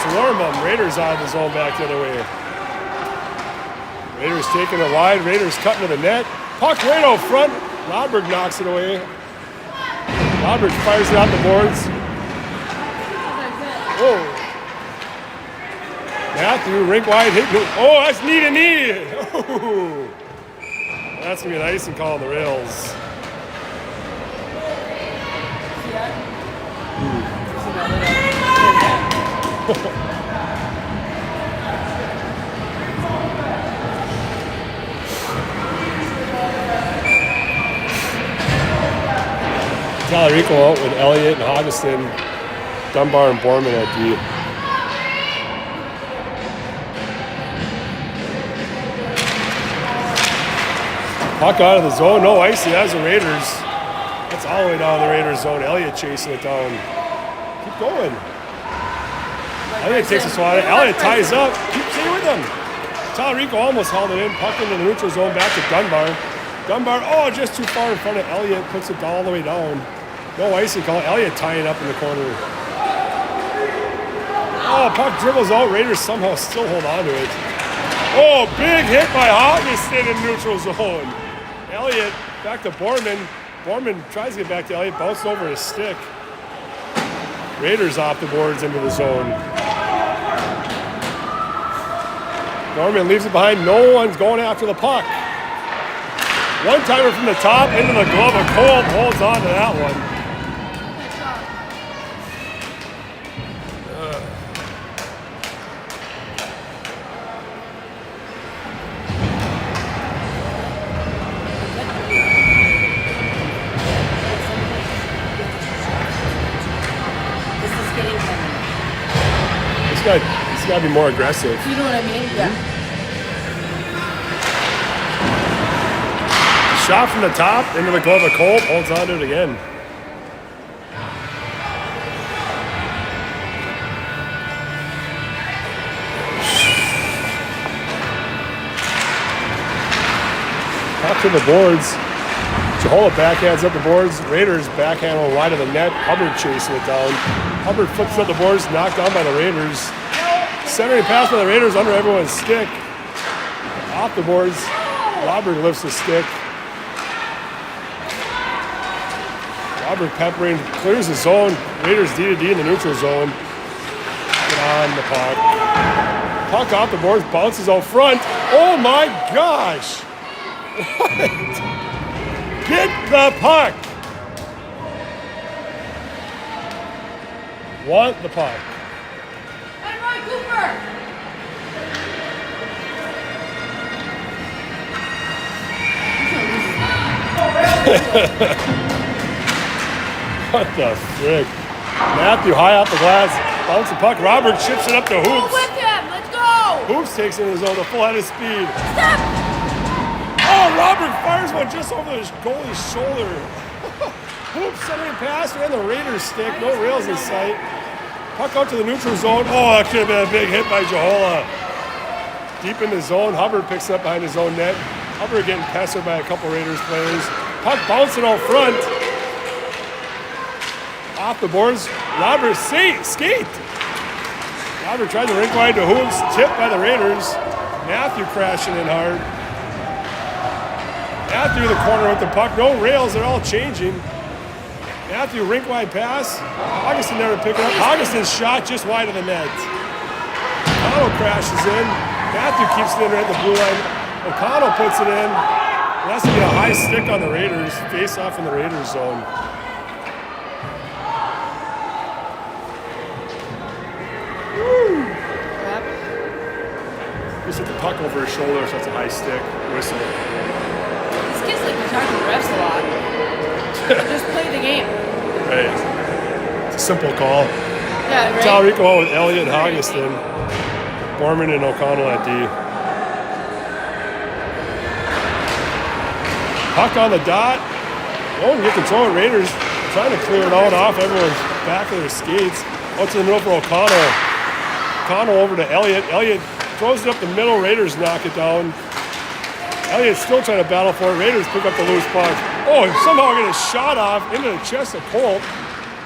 swarm them. Raiders out of the zone back the other way. Raiders taking it wide. Raiders cutting to the net. Puck right out front. Rodberg knocks it away. Rodberg fires it out the boards. Whoa. Matthew, rink wide hit. Oh, that's knee to knee. Oh. That's going to be an icing call on the Rails. Tallarico out with Elliott and Hoggeston, Dunbar and Borman at D. Puck out of the zone, no icy as the Raiders. That's all the way down the Raiders zone. Elliott chasing it down. Keep going. Elliott takes a swat at it. Elliott ties up. Stay with him. Talarico almost held it in. Puck into the neutral zone. Back to Dunbar. Dunbar, oh, just too far in front of Elliott. Puts it all the way down. No icing call. Elliott tying up in the corner. Oh, puck dribbles out. Raiders somehow still hold on to it. Oh, big hit by Augustin in neutral zone. Elliott back to Borman. Borman tries to get back to Elliott. Bounced over his stick. Raiders off the boards into the zone. Borman leaves it behind. No one's going after the puck. One-timer from the top into the glove of Cole. Holds on to that one. He's got to be more aggressive. You know what I mean? Yeah. Shot from the top into the glove of Colt. Holds on to it again. Up to the boards. Jehola backhands up the boards. Raiders backhand on wide of the net. Hubbard chasing it down. Hubbard flips up the boards, knocked down by the Raiders. Centering pass by the Raiders under everyone's stick. Off the boards. Robert lifts the stick. Robert peppering, clears the zone. Raiders D-to-D in the neutral zone. Get on the puck. Puck off the boards, bounces out front. Oh my gosh! What? Get the puck! Want the puck. Cooper! What the frick? Matthew high off the glass, bounce the puck. Robert chips it up to Go Hoops. with him! Let's go! Hoops takes it in his zone, the full head of speed. Step! Oh, Robert fires one just over his goalie's shoulder. Hoops centering pass and the Raiders stick. No rails in sight. Puck out to the neutral zone. Oh, that could have been a big hit by Jehola. Deep in the zone. Hubbard picks it up behind his own net. Hubbard getting pestered by a couple Raiders players. Puck bouncing out front. Off the boards. Robert skate. Robert tried to rink wide to Hoops. Tipped by the Raiders. Matthew crashing in hard. Matthew in the corner with the puck. No rails. They're all changing. Matthew, rink wide pass. Augustin never picked it up. Augustin's shot just wide of the net. O'Connell crashes in. Matthew keeps it in right at the blue line. O'Connell puts it in. It has to be a high stick on the Raiders. Face off in the Raiders zone. Woo! Just hit the puck over his shoulder, so it's a high stick. Whistle. These kids like to talk to the refs a lot. Just play the game. Right. It's a simple call. Yeah, right? Talarico with Elliott and Augustin. Borman and O'Connell at D. Puck on the dot. Oh, get control of Raiders. Trying to clear it out off everyone's back of their skates. Out to the middle for O'Connell. O'Connell over to Elliott. Elliott throws it up the middle. Raiders knock it down. Elliott's still trying to battle for it. Raiders pick up the loose puck. Oh, somehow get a shot off into the chest of Colt.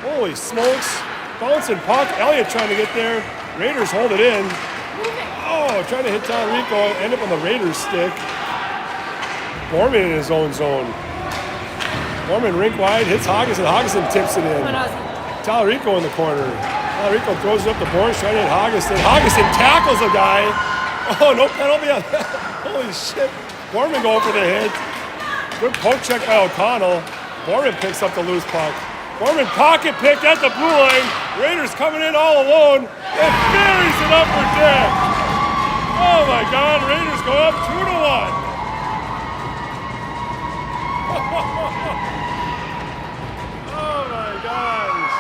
Holy smokes. Bouncing puck. Elliott trying to get there. Raiders hold it in. Oh, trying to hit Talarico. End up on the Raiders stick. Borman in his own zone. Borman rink wide. Hits Hogginson. Hogginson tips it in. Talarico in the corner. Talarico throws it up the boards trying to hit Hogginson. Hogginson tackles a guy. Oh, no penalty on that. Holy shit. Borman going for the hit. Good poke check by O'Connell. Borman picks up the loose puck. Borman pocket picked at the blue line. Raiders coming in all alone and buries it up for deck. Oh my God, Raiders go up 2-1. Oh my gosh.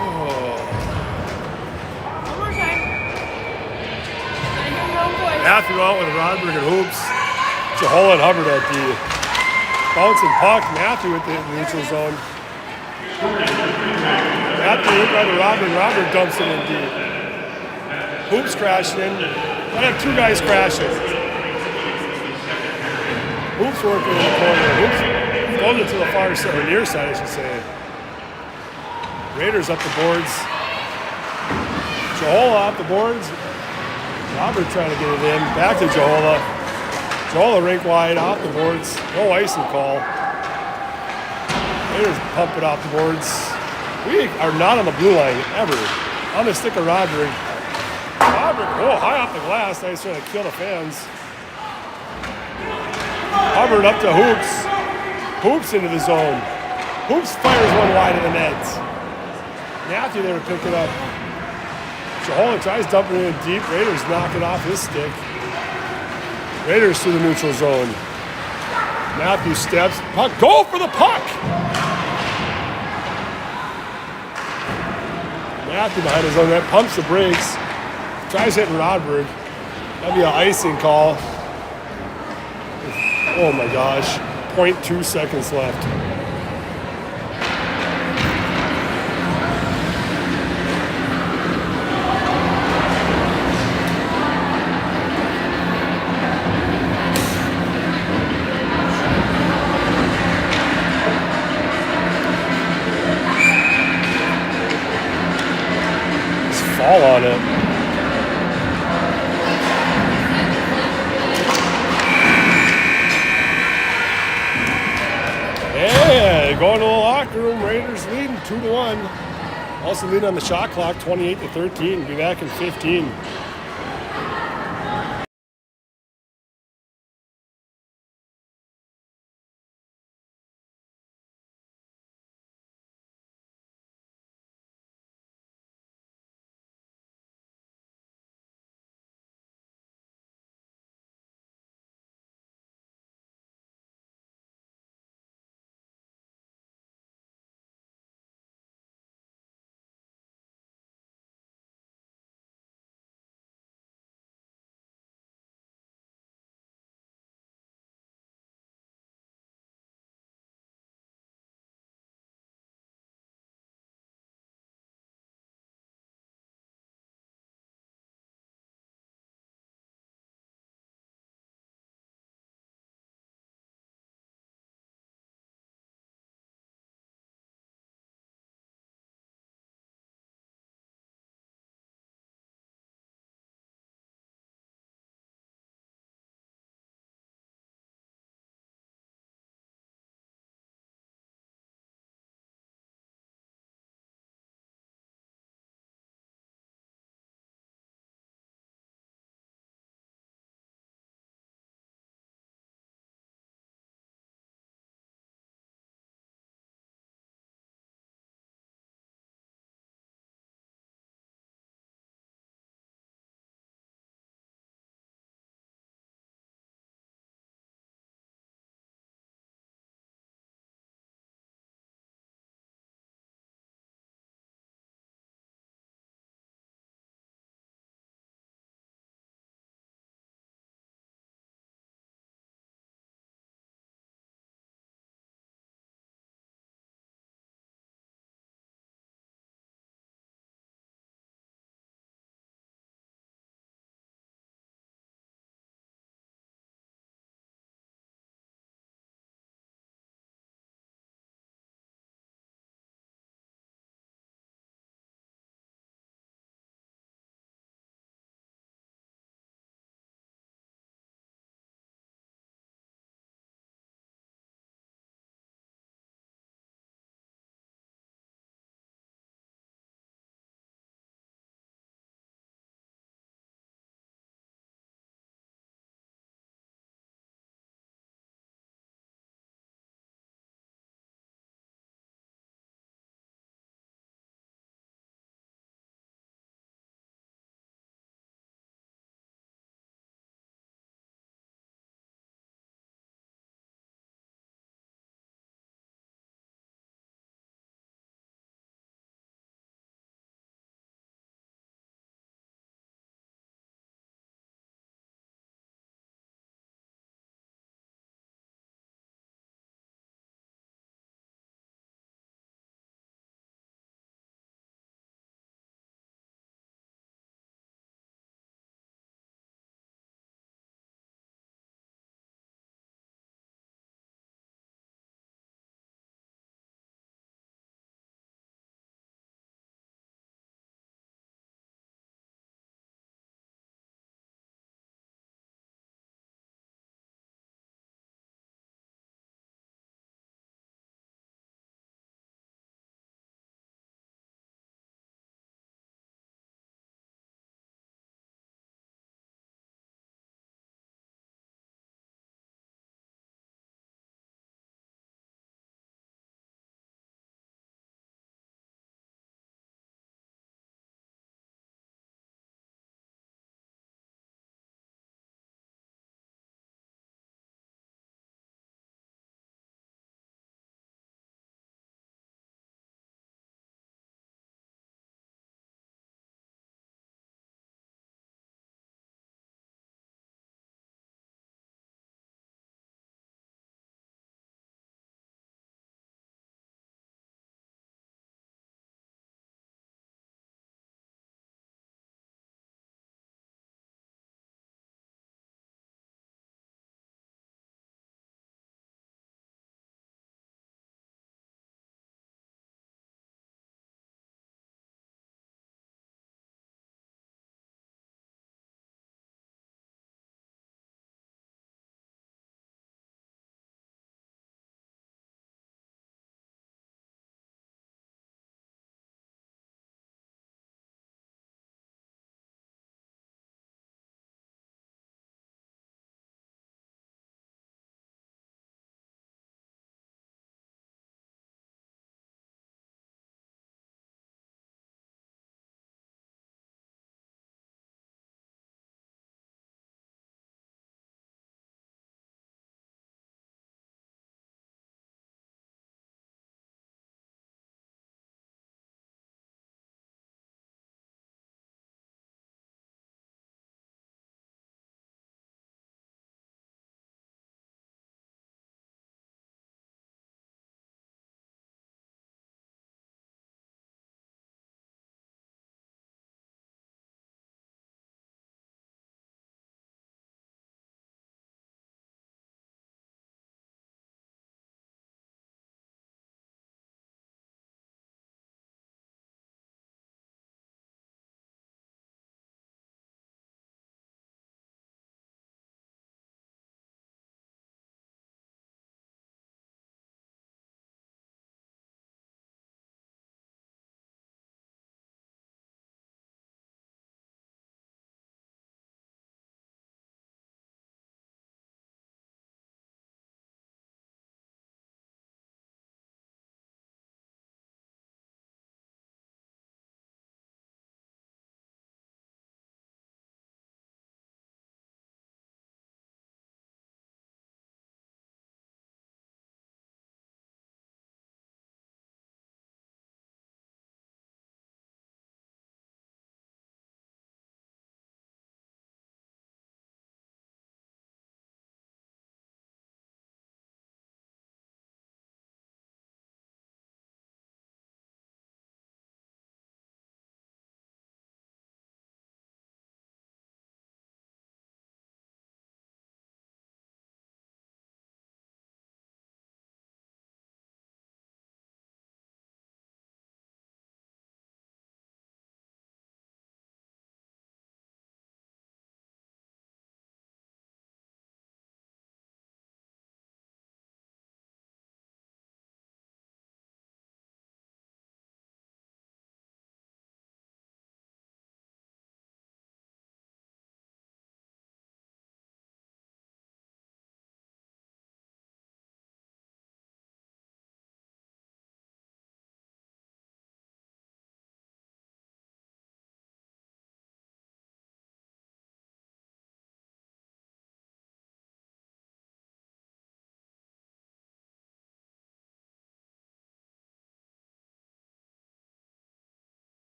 Oh Matthew out with Rodberg and Hoops. Jahola and Hubbard at D. Bouncing puck. Matthew with the neutral zone. Matthew hit by the Rodberg. Rodberg dumps it in deep. Hoops crashing in. I have two guys crashing. Hoops working in the corner. Hoops goes it to the far side, or near side, I should say. Raiders up the boards. Jahola off the boards. Robert trying to get it in. Back to Jahola. Jahola rink wide off the boards. No icing call. Raiders pump it off the boards. We are not on the blue line ever. On the stick of Roderick. Roderick, high off the glass. Nice trying to kill the fans. Hubbard up to Hoops. Hoops into the zone. Hoops fires one wide of the net. Matthew there to pick it up. Jahola tries dumping it in deep. Raiders knock it off his stick. Raiders through the neutral zone. Matthew steps. Puck. Go for the puck! Matthew behind his own net. Pumps the brakes. Tries hitting Rodberg. That'd be an icing call. Oh my gosh. 0.2 seconds left. Fall on it. And going to the locker room. Raiders leading 2-1. Also leading on the shot clock, 28-13. Be back in 15.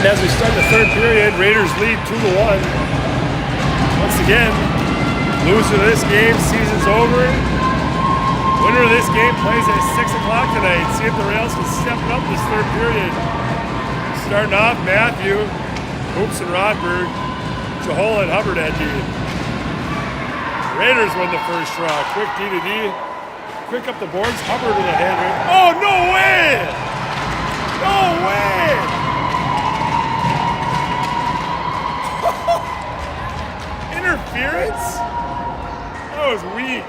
as we start the third period, Raiders lead 2-1. Once again, loser of this game, season's over. Winner of this game plays at 6 o'clock tonight. See if the Rails can step it up this third period. Starting off, Matthew, Hoops and Rodberg, Jahol and Hubbard at D. Raiders win the first draw. Quick D to D. Quick up the boards. Hubbard with a hand. Oh, no way! No way! Interference? That was weak.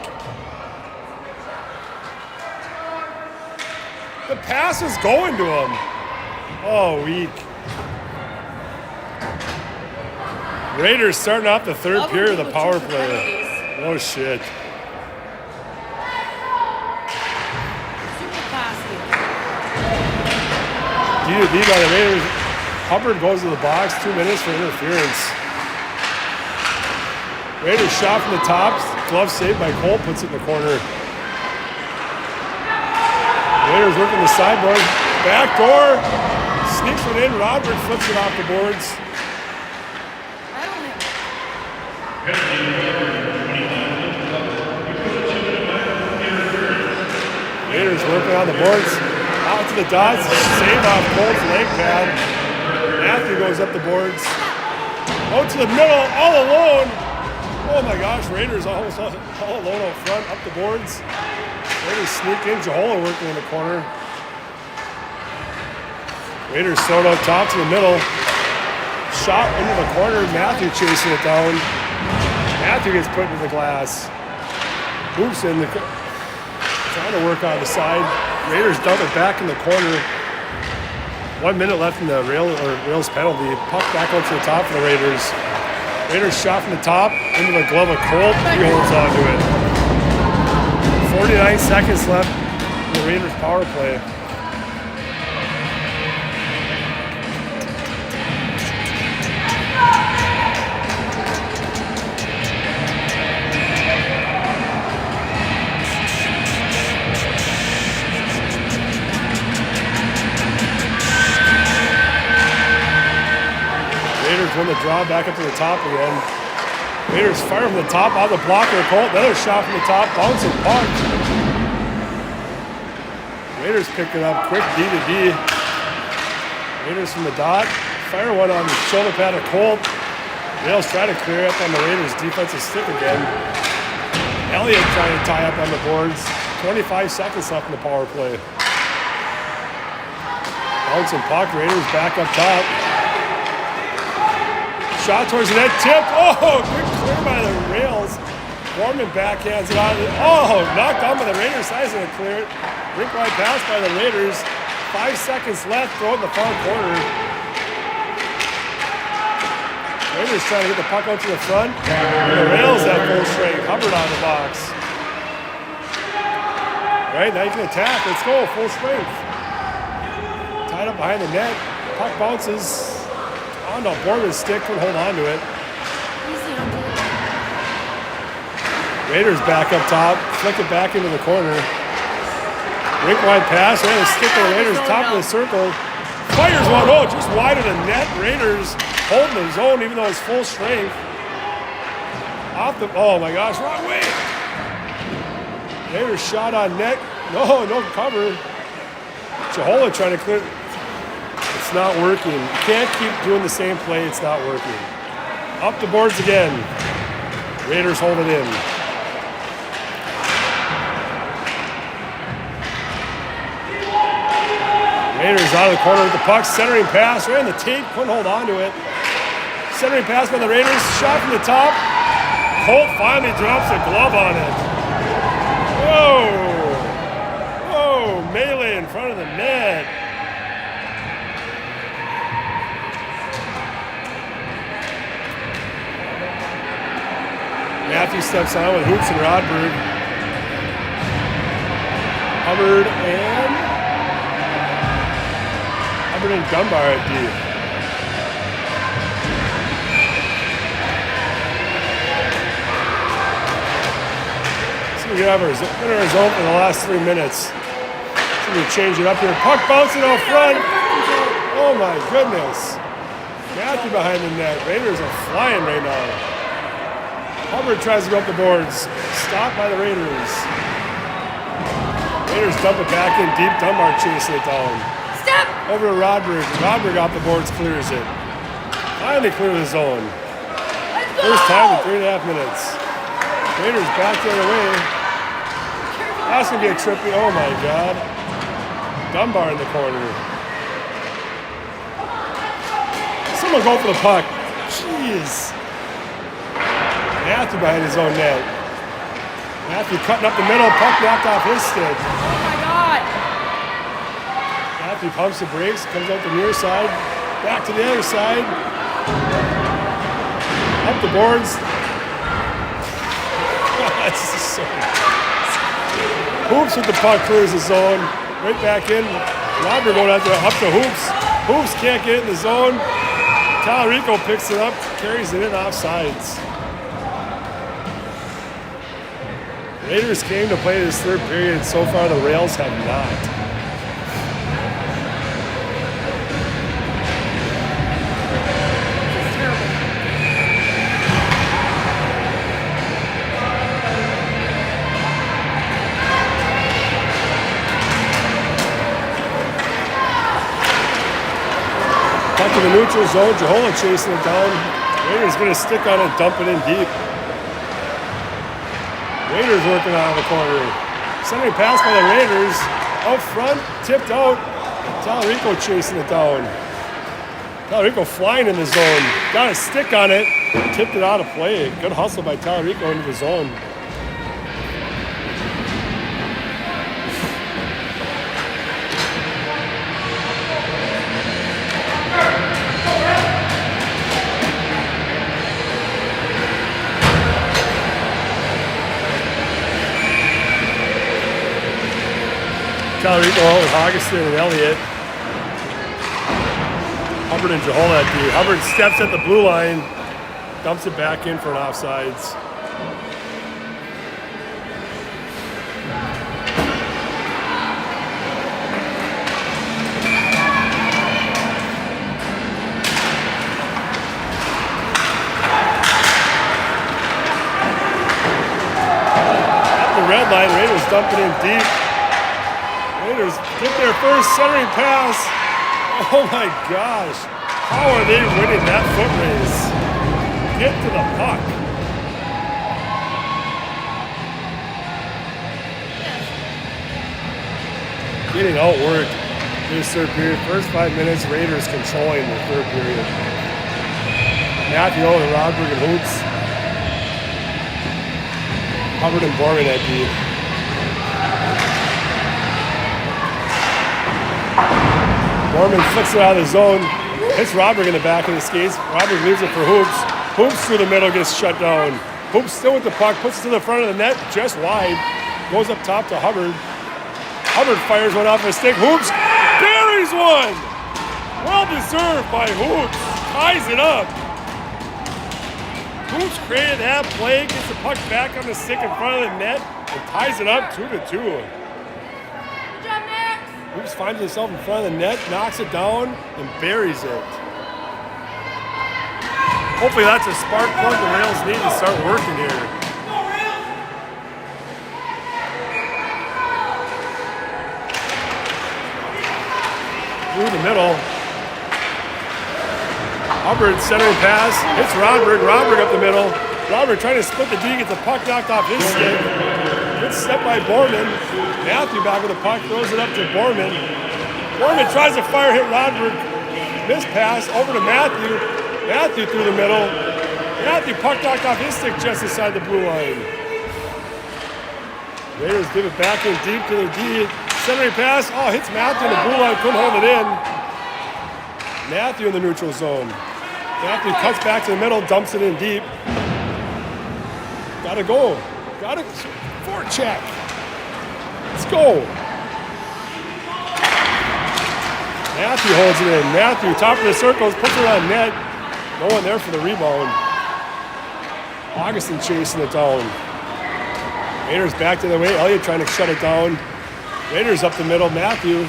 The pass was going to him. Oh, weak. Raiders starting off the third period of the power play. Oh, shit. Super classy. D to D by the Raiders. Hubbard goes to the box. 2 minutes for interference. Raiders shot from the top. Glove saved by Cole. Puts it in the corner. Raiders working the sideboard. Back door. Sneaks it in. Rodberg flips it off the boards. Raiders working on the boards. Out to the dots. Save off Cole's leg pad. Matthew goes up the boards. Out to the middle. All alone. Oh my gosh. Raiders almost all alone up front. Up the boards. Raiders sneak in. Jahola working in the corner. Raiders throw it out top to the middle. Shot into the corner. Matthew chasing it down. Matthew gets put into the glass. Hoops in the... Trying to work on the side. Raiders dump it back in the corner. 1 minute left in the Rails penalty. Puck back out to the top for the Raiders. Raiders shot from the top into the glove of Colt. He holds on to it. 49 seconds left in the Raiders power play. Win the draw back up to the top again. Raiders fire from the top out of the blocker. Colt, another shot from the top, bouncing puck. Raiders pick it up quick D to D. Raiders from the dot. Fire one on the shoulder pad of Colt. Rails try to clear up on the Raiders' defensive stick again. Elliott trying to tie up on the boards. 25 seconds left in the power play. Bouncing puck. Raiders back up top. Shot towards the net, tip. Oh, good clear by the Rails. Gorman backhands it out. Oh, knocked on by the Raiders. Size of the clear. Rink wide pass by the Raiders. 5 seconds left. Throw it in the far corner. Raiders trying to get the puck out to the front. And the Rails at full strength. Hubbard on the box. All right, now you can attack. Let's go. Full strength. Tied up behind the net. Puck bounces. On the board with stick, couldn't hold on to it. Raiders back up top, flick it back into the corner. Rink wide pass, right, a stick of the Raiders, top of the circle. Fires one, oh, just wide of the net. Raiders holding the zone even though it's full strength. Off the, oh my gosh, wrong way. Raiders shot on net, no cover. Jahola trying to clear. It's not working. You can't keep doing the same play. It's not working. Up the boards again. Raiders hold it in. Raiders out of the corner with the puck. Centering pass. Right in the tape. Couldn't hold on to it. Centering pass by the Raiders. Shot from the top. Colt finally drops a glove on it. Whoa. Whoa. Melee in front of the net. Matthew steps on with Hoops and Rodberg. Hubbard and Dunbar at D. So we have our zone for the last 3 minutes. So we change it up here. Puck bouncing out front. Oh my goodness. Matthew behind the net. Raiders are flying right now. Hubbard tries to go up the boards. Stopped by the Raiders. Raiders dump it back in deep. Dunbar chasing it down. Step! Over to Rodberg. Rodberg off the boards, clears it. Finally clear the zone. Let's go! First time in 3.5 minutes. Raiders back the other way. That's going to be a trippy. Oh my God. Dunbar in the corner. Someone go for the puck. Jeez. Matthew behind his own net. Matthew cutting up the middle. Puck knocked off his stick. Oh my God! Matthew pumps the brakes. Comes out the near side. Back to the other side. Up the boards. This is so Hoops with the puck, clears the zone. Right back in. Robert going out there up to Hoops. Hoops can't get in the zone. Talarico picks it up, carries it in offsides. Raiders came to play this third period. So far, the Rails have not. Back to the neutral zone, Jehola chasing it down. Raiders going to stick on it, dump it in deep. Raiders working out of the corner. Sending pass by the Raiders. Out front, tipped out. Talarico chasing it down. Talarico flying in the zone. Got a stick on it. Tipped it out of play. Good hustle by Talarico into the zone. Talarico, Augustin, and Elliott. Hubbard and Jehola at D. Hubbard steps at the blue line, dumps it back in for an offsides. At the red line, Raiders dump it in deep. Raiders get their first centering pass. Oh my gosh. How are they winning that foot race? Get to the puck. Getting outworked this third period. First 5 minutes, Raiders controlling the third period. Matthew and Rodberg and Hoops. Hubbard and Borman at D. Borman flicks it out of the zone. Hits Rodberg in the back of the skates. Rodberg leaves it for Hoops. Hoops through the middle, gets shut down. Hoops still with the puck, puts it to the front of the net, just wide. Goes up top to Hubbard. Hubbard fires one off his stick. Hoops buries one! Well deserved by Hoops. Ties it up. Hoops created that play, gets the puck back on the stick in front of the net, and ties it up 2-2. Hoops finds himself in front of the net, knocks it down, and buries it. Hopefully that's a spark plug the Rails need to start working here. Through the middle. Hubbard centering pass, hits Rodberg. Rodberg up the middle. Rodberg trying to split the D, gets the puck knocked off his stick. Good step by Borman. Matthew back with the puck, throws it up to Borman. Borman tries to fire, hit Rodberg. Missed pass over to Matthew. Matthew through the middle. Matthew puck knocked off his stick just inside the blue line. Raiders give it back in deep to the D. Centering pass, oh, hits Matthew in the blue line, couldn't hold it in. Matthew in the neutral zone. Matthew cuts back to the middle, dumps it in deep. Gotta go. Gotta forecheck. Let's go. Matthew holds it in. Matthew, top of the circles, puts it on net. No one there for the rebound. Augustin chasing it down. Raiders back to the way. Elliott trying to shut it down. Raiders up the middle. Matthew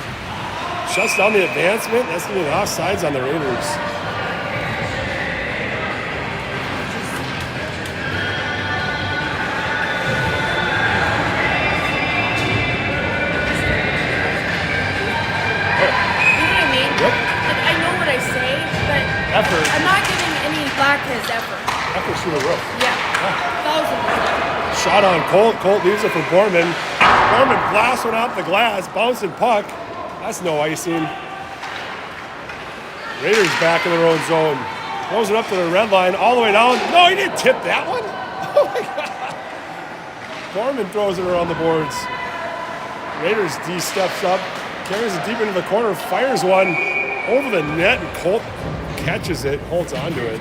shuts down the advancement. That's going to be the offsides on the Raiders. Shot on Colt. Colt leaves it for Borman. Borman blasts one off the glass. Bouncing puck. That's no icing. Raiders back in their own zone. Throws it up to the red line. All the way down. No, he didn't tip that one. Oh my God. Borman throws it around the boards. Raiders D steps up. Carries it deep into the corner. Fires one over the net. And Colt catches it. Holds onto it.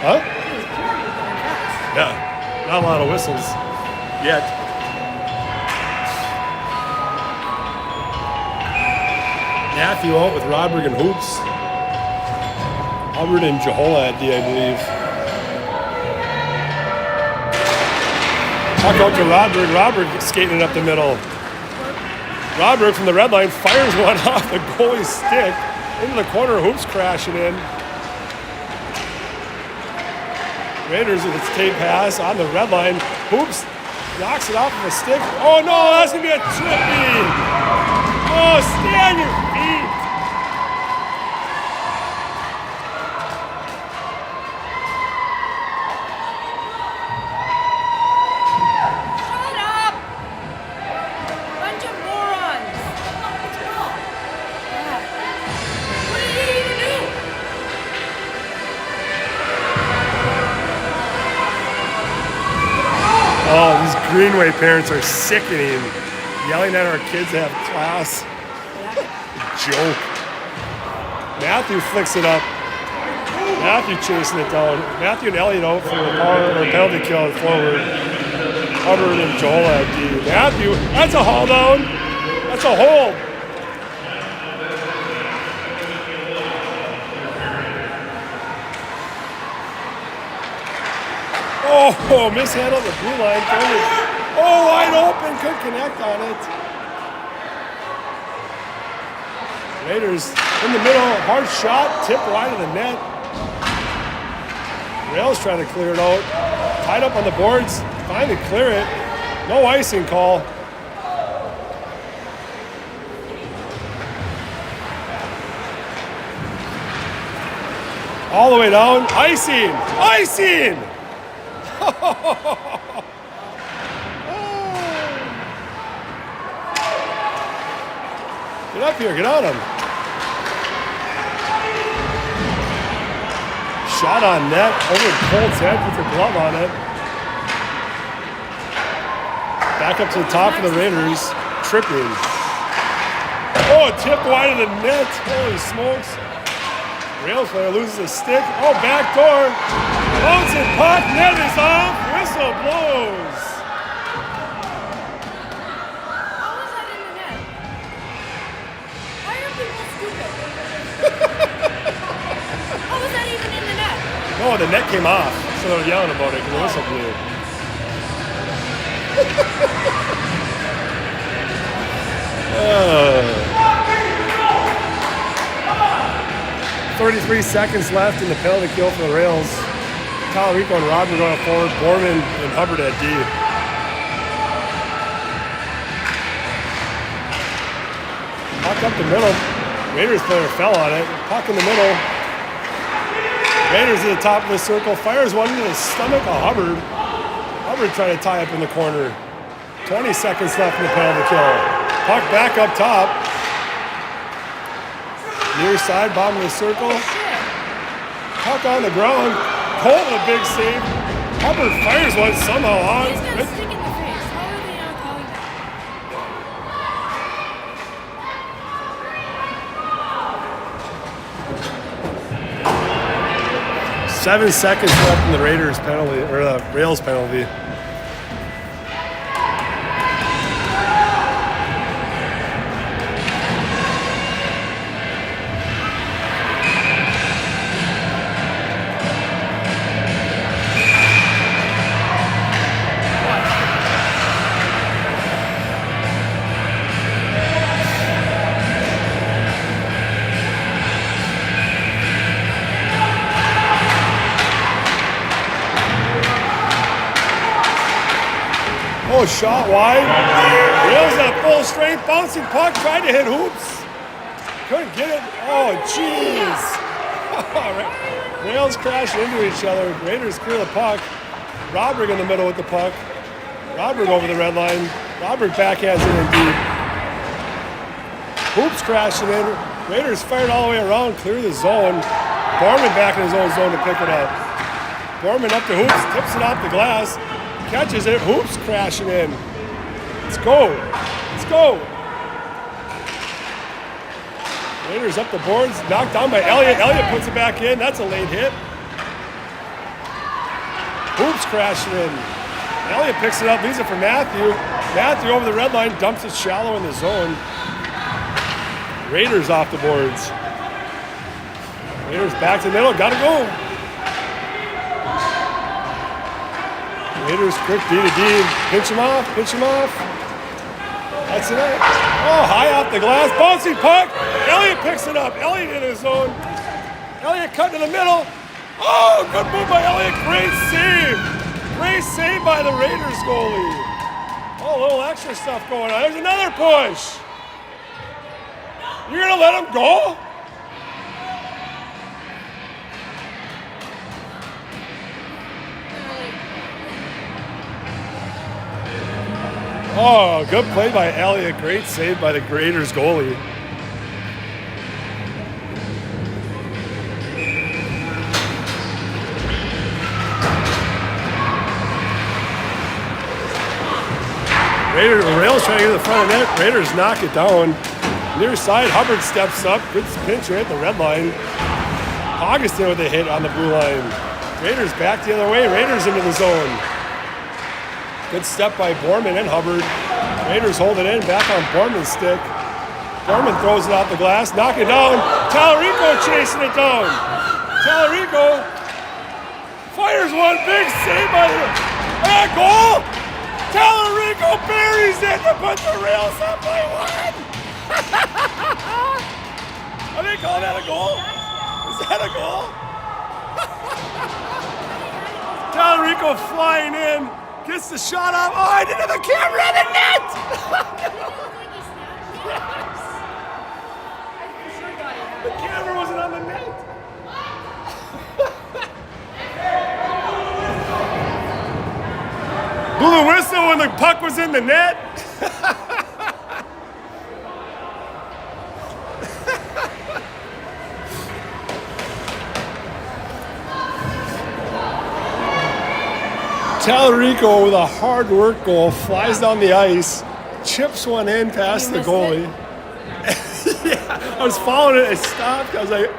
Huh? Yeah, not a lot of whistles yet. Matthew out with Rodrick and Hoops. Hubbard and Jahola at D, I believe. Puck out to Rodrick. Rodrick skating it up the middle. Rodrick from the red line fires one off the goalie's stick into the corner. Hoops crashing in. Raiders with its tape pass on the red line. Hoops knocks it off of a stick. Oh no, that's gonna be a trippy. Oh, stay on your feet. Shut up! Bunch of morons. Yeah. What did he even do? Oh, these Greenway parents are sickening. Yelling at our kids to have class. Joke. Matthew flicks it up. Matthew chasing it down. Matthew and Elliott out for a power or penalty kill forward. Hubbard and Joel at D. Matthew, that's a haul down. That's a hold. Oh, mishandled the blue line. Oh, wide open. Couldn't connect on it. Raiders in the middle. Hard shot. Tipped wide of the net. Rails trying to clear it out. Tied up on the boards. Finally clear it. No icing call. All the way down. Icing. Icing. Get up here, get on him. Shot on net, over Colt's head, puts a glove on it. Back up to the top of the Raiders, tripping. Oh, tipped wide of the net, holy smokes. Rails player loses a stick. Oh, back door. Bouncing puck. Net is off. Whistle blows. How was that in the net? Why are people stupid? How was that even in the net? No, the net came off. So they're yelling about it because the whistle blew. 33 seconds left in the penalty kill for the Rails. Talarico and Rodrick going forward. Borman and Hubbard at D. Puck up the middle. Raiders player fell on it. Puck in the middle. Raiders at the top of the circle. Fires one into the stomach of Hubbard. Hubbard trying to tie up in the corner. 20 seconds left in the penalty kill. Puck back up top. Near side, bottom of the circle. Puck on the ground. Colt with a big save. Hubbard fires one somehow on. He's got a stick in the face. How are they not calling that? 7 seconds left in the Raiders penalty, or the Rails penalty. Oh, shot wide. Rails at full strength, bouncing puck, tried to hit Hoops. Couldn't get it. Oh, jeez. Rails crashing into each other. Raiders clear the puck. Roderick in the middle with the puck. Roderick over the red line. Roderick backhands in deep. Hoops crashing in. Raiders fired all the way around, clear the zone. Borman back in his own zone to pick it up. Borman up to Hoops, tips it off the glass, catches it. Hoops crashing in. Let's go. Let's go. Raiders up the boards, knocked down by Elliott. Elliott puts it back in. That's a late hit. Hoops crashing in. Elliott picks it up, leaves it for Matthew. Matthew over the red line, dumps it shallow in the zone. Raiders off the boards. Raiders back to the middle, gotta go. Raiders quick D to D. Pinch him off, pinch him off. That's it. Oh, high off the glass, bouncing puck. Elliott picks it up. Elliott in his zone. Elliott cut to the middle. Oh, good move by Elliott. Great save. Great save by the Raiders goalie. Oh, a little extra stuff going on. There's another push. You're gonna let him go? Oh, good play by Elliott. Great save by the Raiders goalie. Rails trying to get to the front of net. Raiders knock it down. Near side, Hubbard steps up. Good pinch right at the red line. Augustin with a hit on the blue line. Raiders back the other way. Raiders into the zone. Good step by Borman and Hubbard. Raiders hold it in, back on Borman's stick. Borman throws it off the glass, knock it down. Tallarico chasing it down. Tallarico fires one, big save by the goal. Tallarico buries it to put the Rails up by one. Are they calling that a goal? Is that a goal? Tallarico flying in. Gets the shot off. Oh, I didn't have the camera in the net! The camera wasn't on the net. Blew the whistle when the puck was in the net. Tallarico with a hard work goal, flies down the ice, chips one in past the goalie. Yeah, I was following it, I stopped, I was like,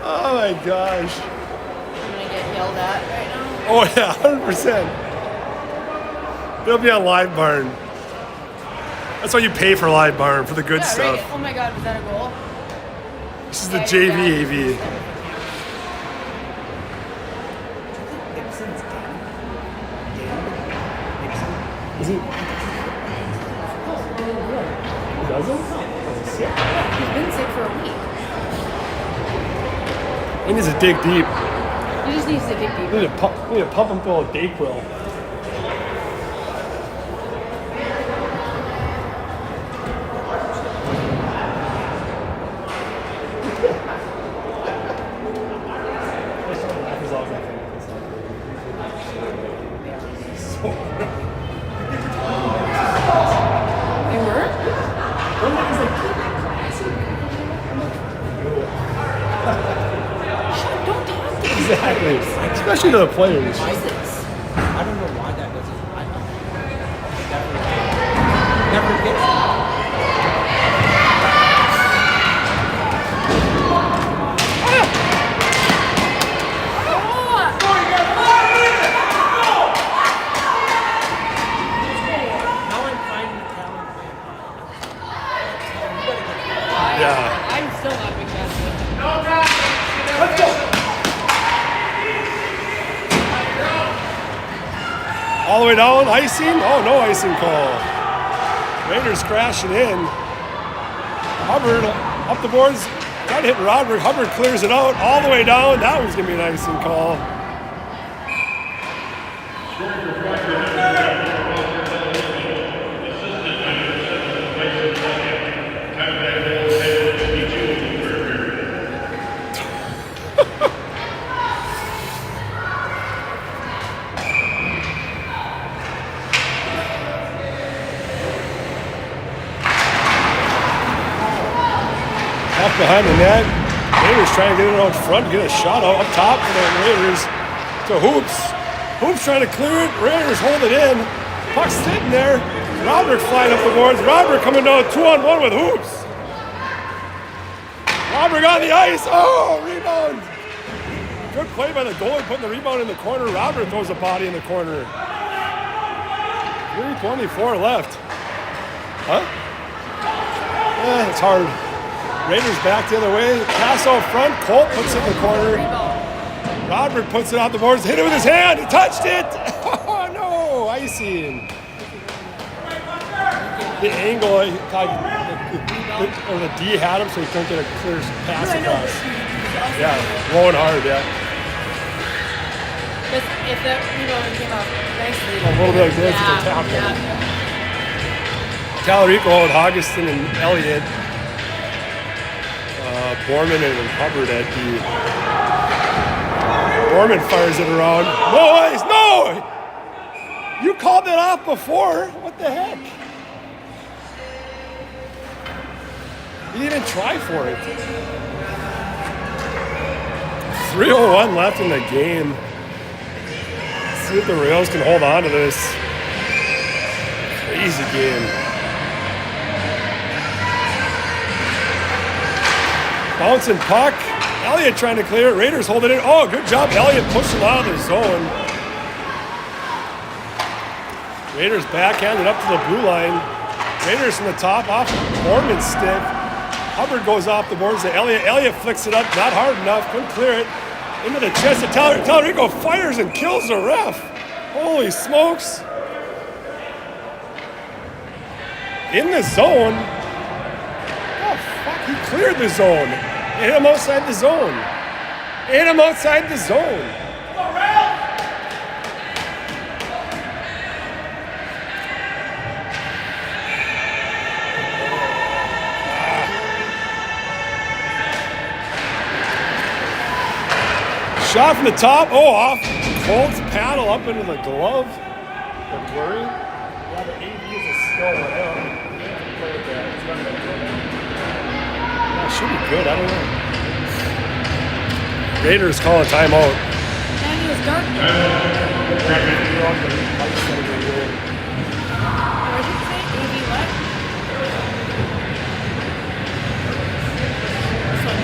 oh my gosh. I'm gonna get yelled at right now. Oh yeah, 100%. They'll be on Live Barn. That's why you pay for Live Barn, for the good stuff. Right. Oh my god, was that a goal? This is the JVAV. Is he? He doesn't? He's been sick for a week. He needs to dig deep. He just needs to dig deep. We need to pump him full of Dayquil. Exactly. Especially to the players. I don't know why that doesn't. Never gets it. Now I'm finding the talent. Yeah. I'm still not a big fan of it. Let's go. All the way down, icing? Oh, no icing call. Raiders crashing in. Hubbard up the boards, trying to hit Roderick. Hubbard clears it out all the way down. That one's going to be an icing call. Up behind the net. Raiders trying to get it out front, get a shot out up top for the Raiders to Hoops. Hoops trying to clear it. Raiders hold it in. Puck's sitting there. Robert flying up the boards. Robert coming down 2-on-1 with Hoops. Robert on the ice. Oh, rebound. Good play by the goalie, putting the rebound in the corner. Robert throws a body in the corner. 3:24 left. Huh? It's hard. Raiders back the other way. Pass out front. Colt puts it in the corner. Robert puts it out the boards. Hit it with his hand. He touched it. Oh, no. Icing. The angle, or the D had him, so he couldn't get a clear pass across. Yeah, rolling hard, yeah. If that rebound came out nicely. A little bit like this, it's a tap. Talarico with Augustin and Elliott. Borman and Hubbard at D. Borman fires it around. No ice, no! You called that off before. What the heck? He didn't even try for it. 3:01 left in the game. Let's see if the Rails can hold on to this. Crazy game. Bouncing puck. Elliott trying to clear it. Raiders holding it. Oh, good job. Elliott pushing out of the zone. Raiders backhanded up to the blue line. Raiders from the top off Borman's stick. Hubbard goes off the boards to Elliott. Elliott flicks it up. Not hard enough. Couldn't clear it. Into the chest of Talarico. Fires and kills the ref. Holy smokes. In the zone. Oh, fuck. He cleared the zone. Hit him outside the zone. Hit him outside the zone. Shot from the top. Oh, off Colt's paddle up into the glove. The blurry. Yeah, the AD is a skill. That should be good. I don't know. Raiders call a timeout. And he was dark. Or did you say AV what? This one.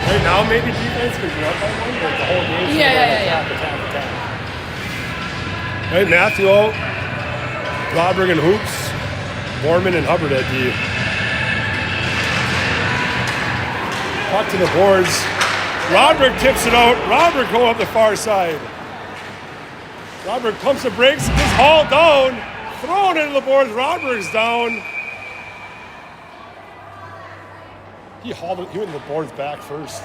Right now, maybe defense could be up by one, but the whole game should attack. Right, Matthew out. Rodrick and Hoops. Borman and Hubbard at D. Puck to the boards. Rodrick tips it out. Rodrick go up the far side. Rodrick pumps the brakes. Gets hauled down. Thrown into the boards. Rodrick's down. He hauled it. He went to the boards back first.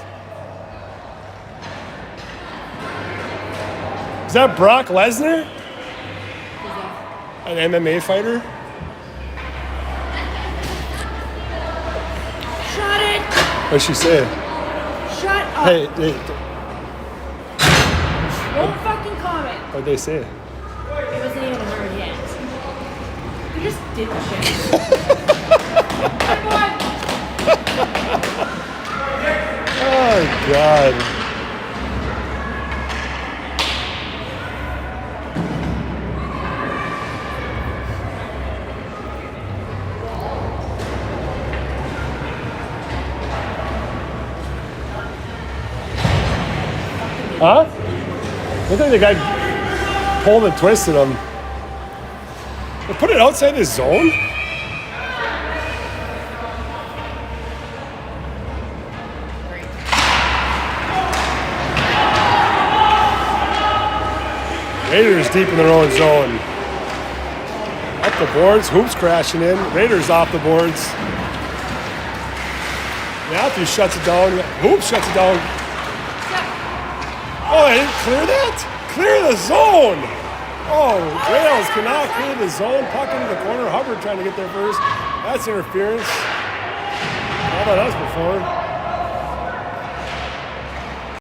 Is that Brock Lesnar? An MMA fighter? Shut it! What'd she say? Shut up! Hey, Don't fucking comment. what'd they say? It wasn't even a word yet. You just did the shit. Everyone! Oh, God. Huh? I think the guy pulled and twisted him. They put it outside the zone? Raiders deep in their own zone. Up the boards, Hoops crashing in. Raiders off the boards. Matthew shuts it down. Hoops shuts it down. Oh, they didn't clear that? Clear the zone. Oh, Rails cannot clear the zone. Puck into the corner. Hubbard trying to get there first. That's interference. How about us before?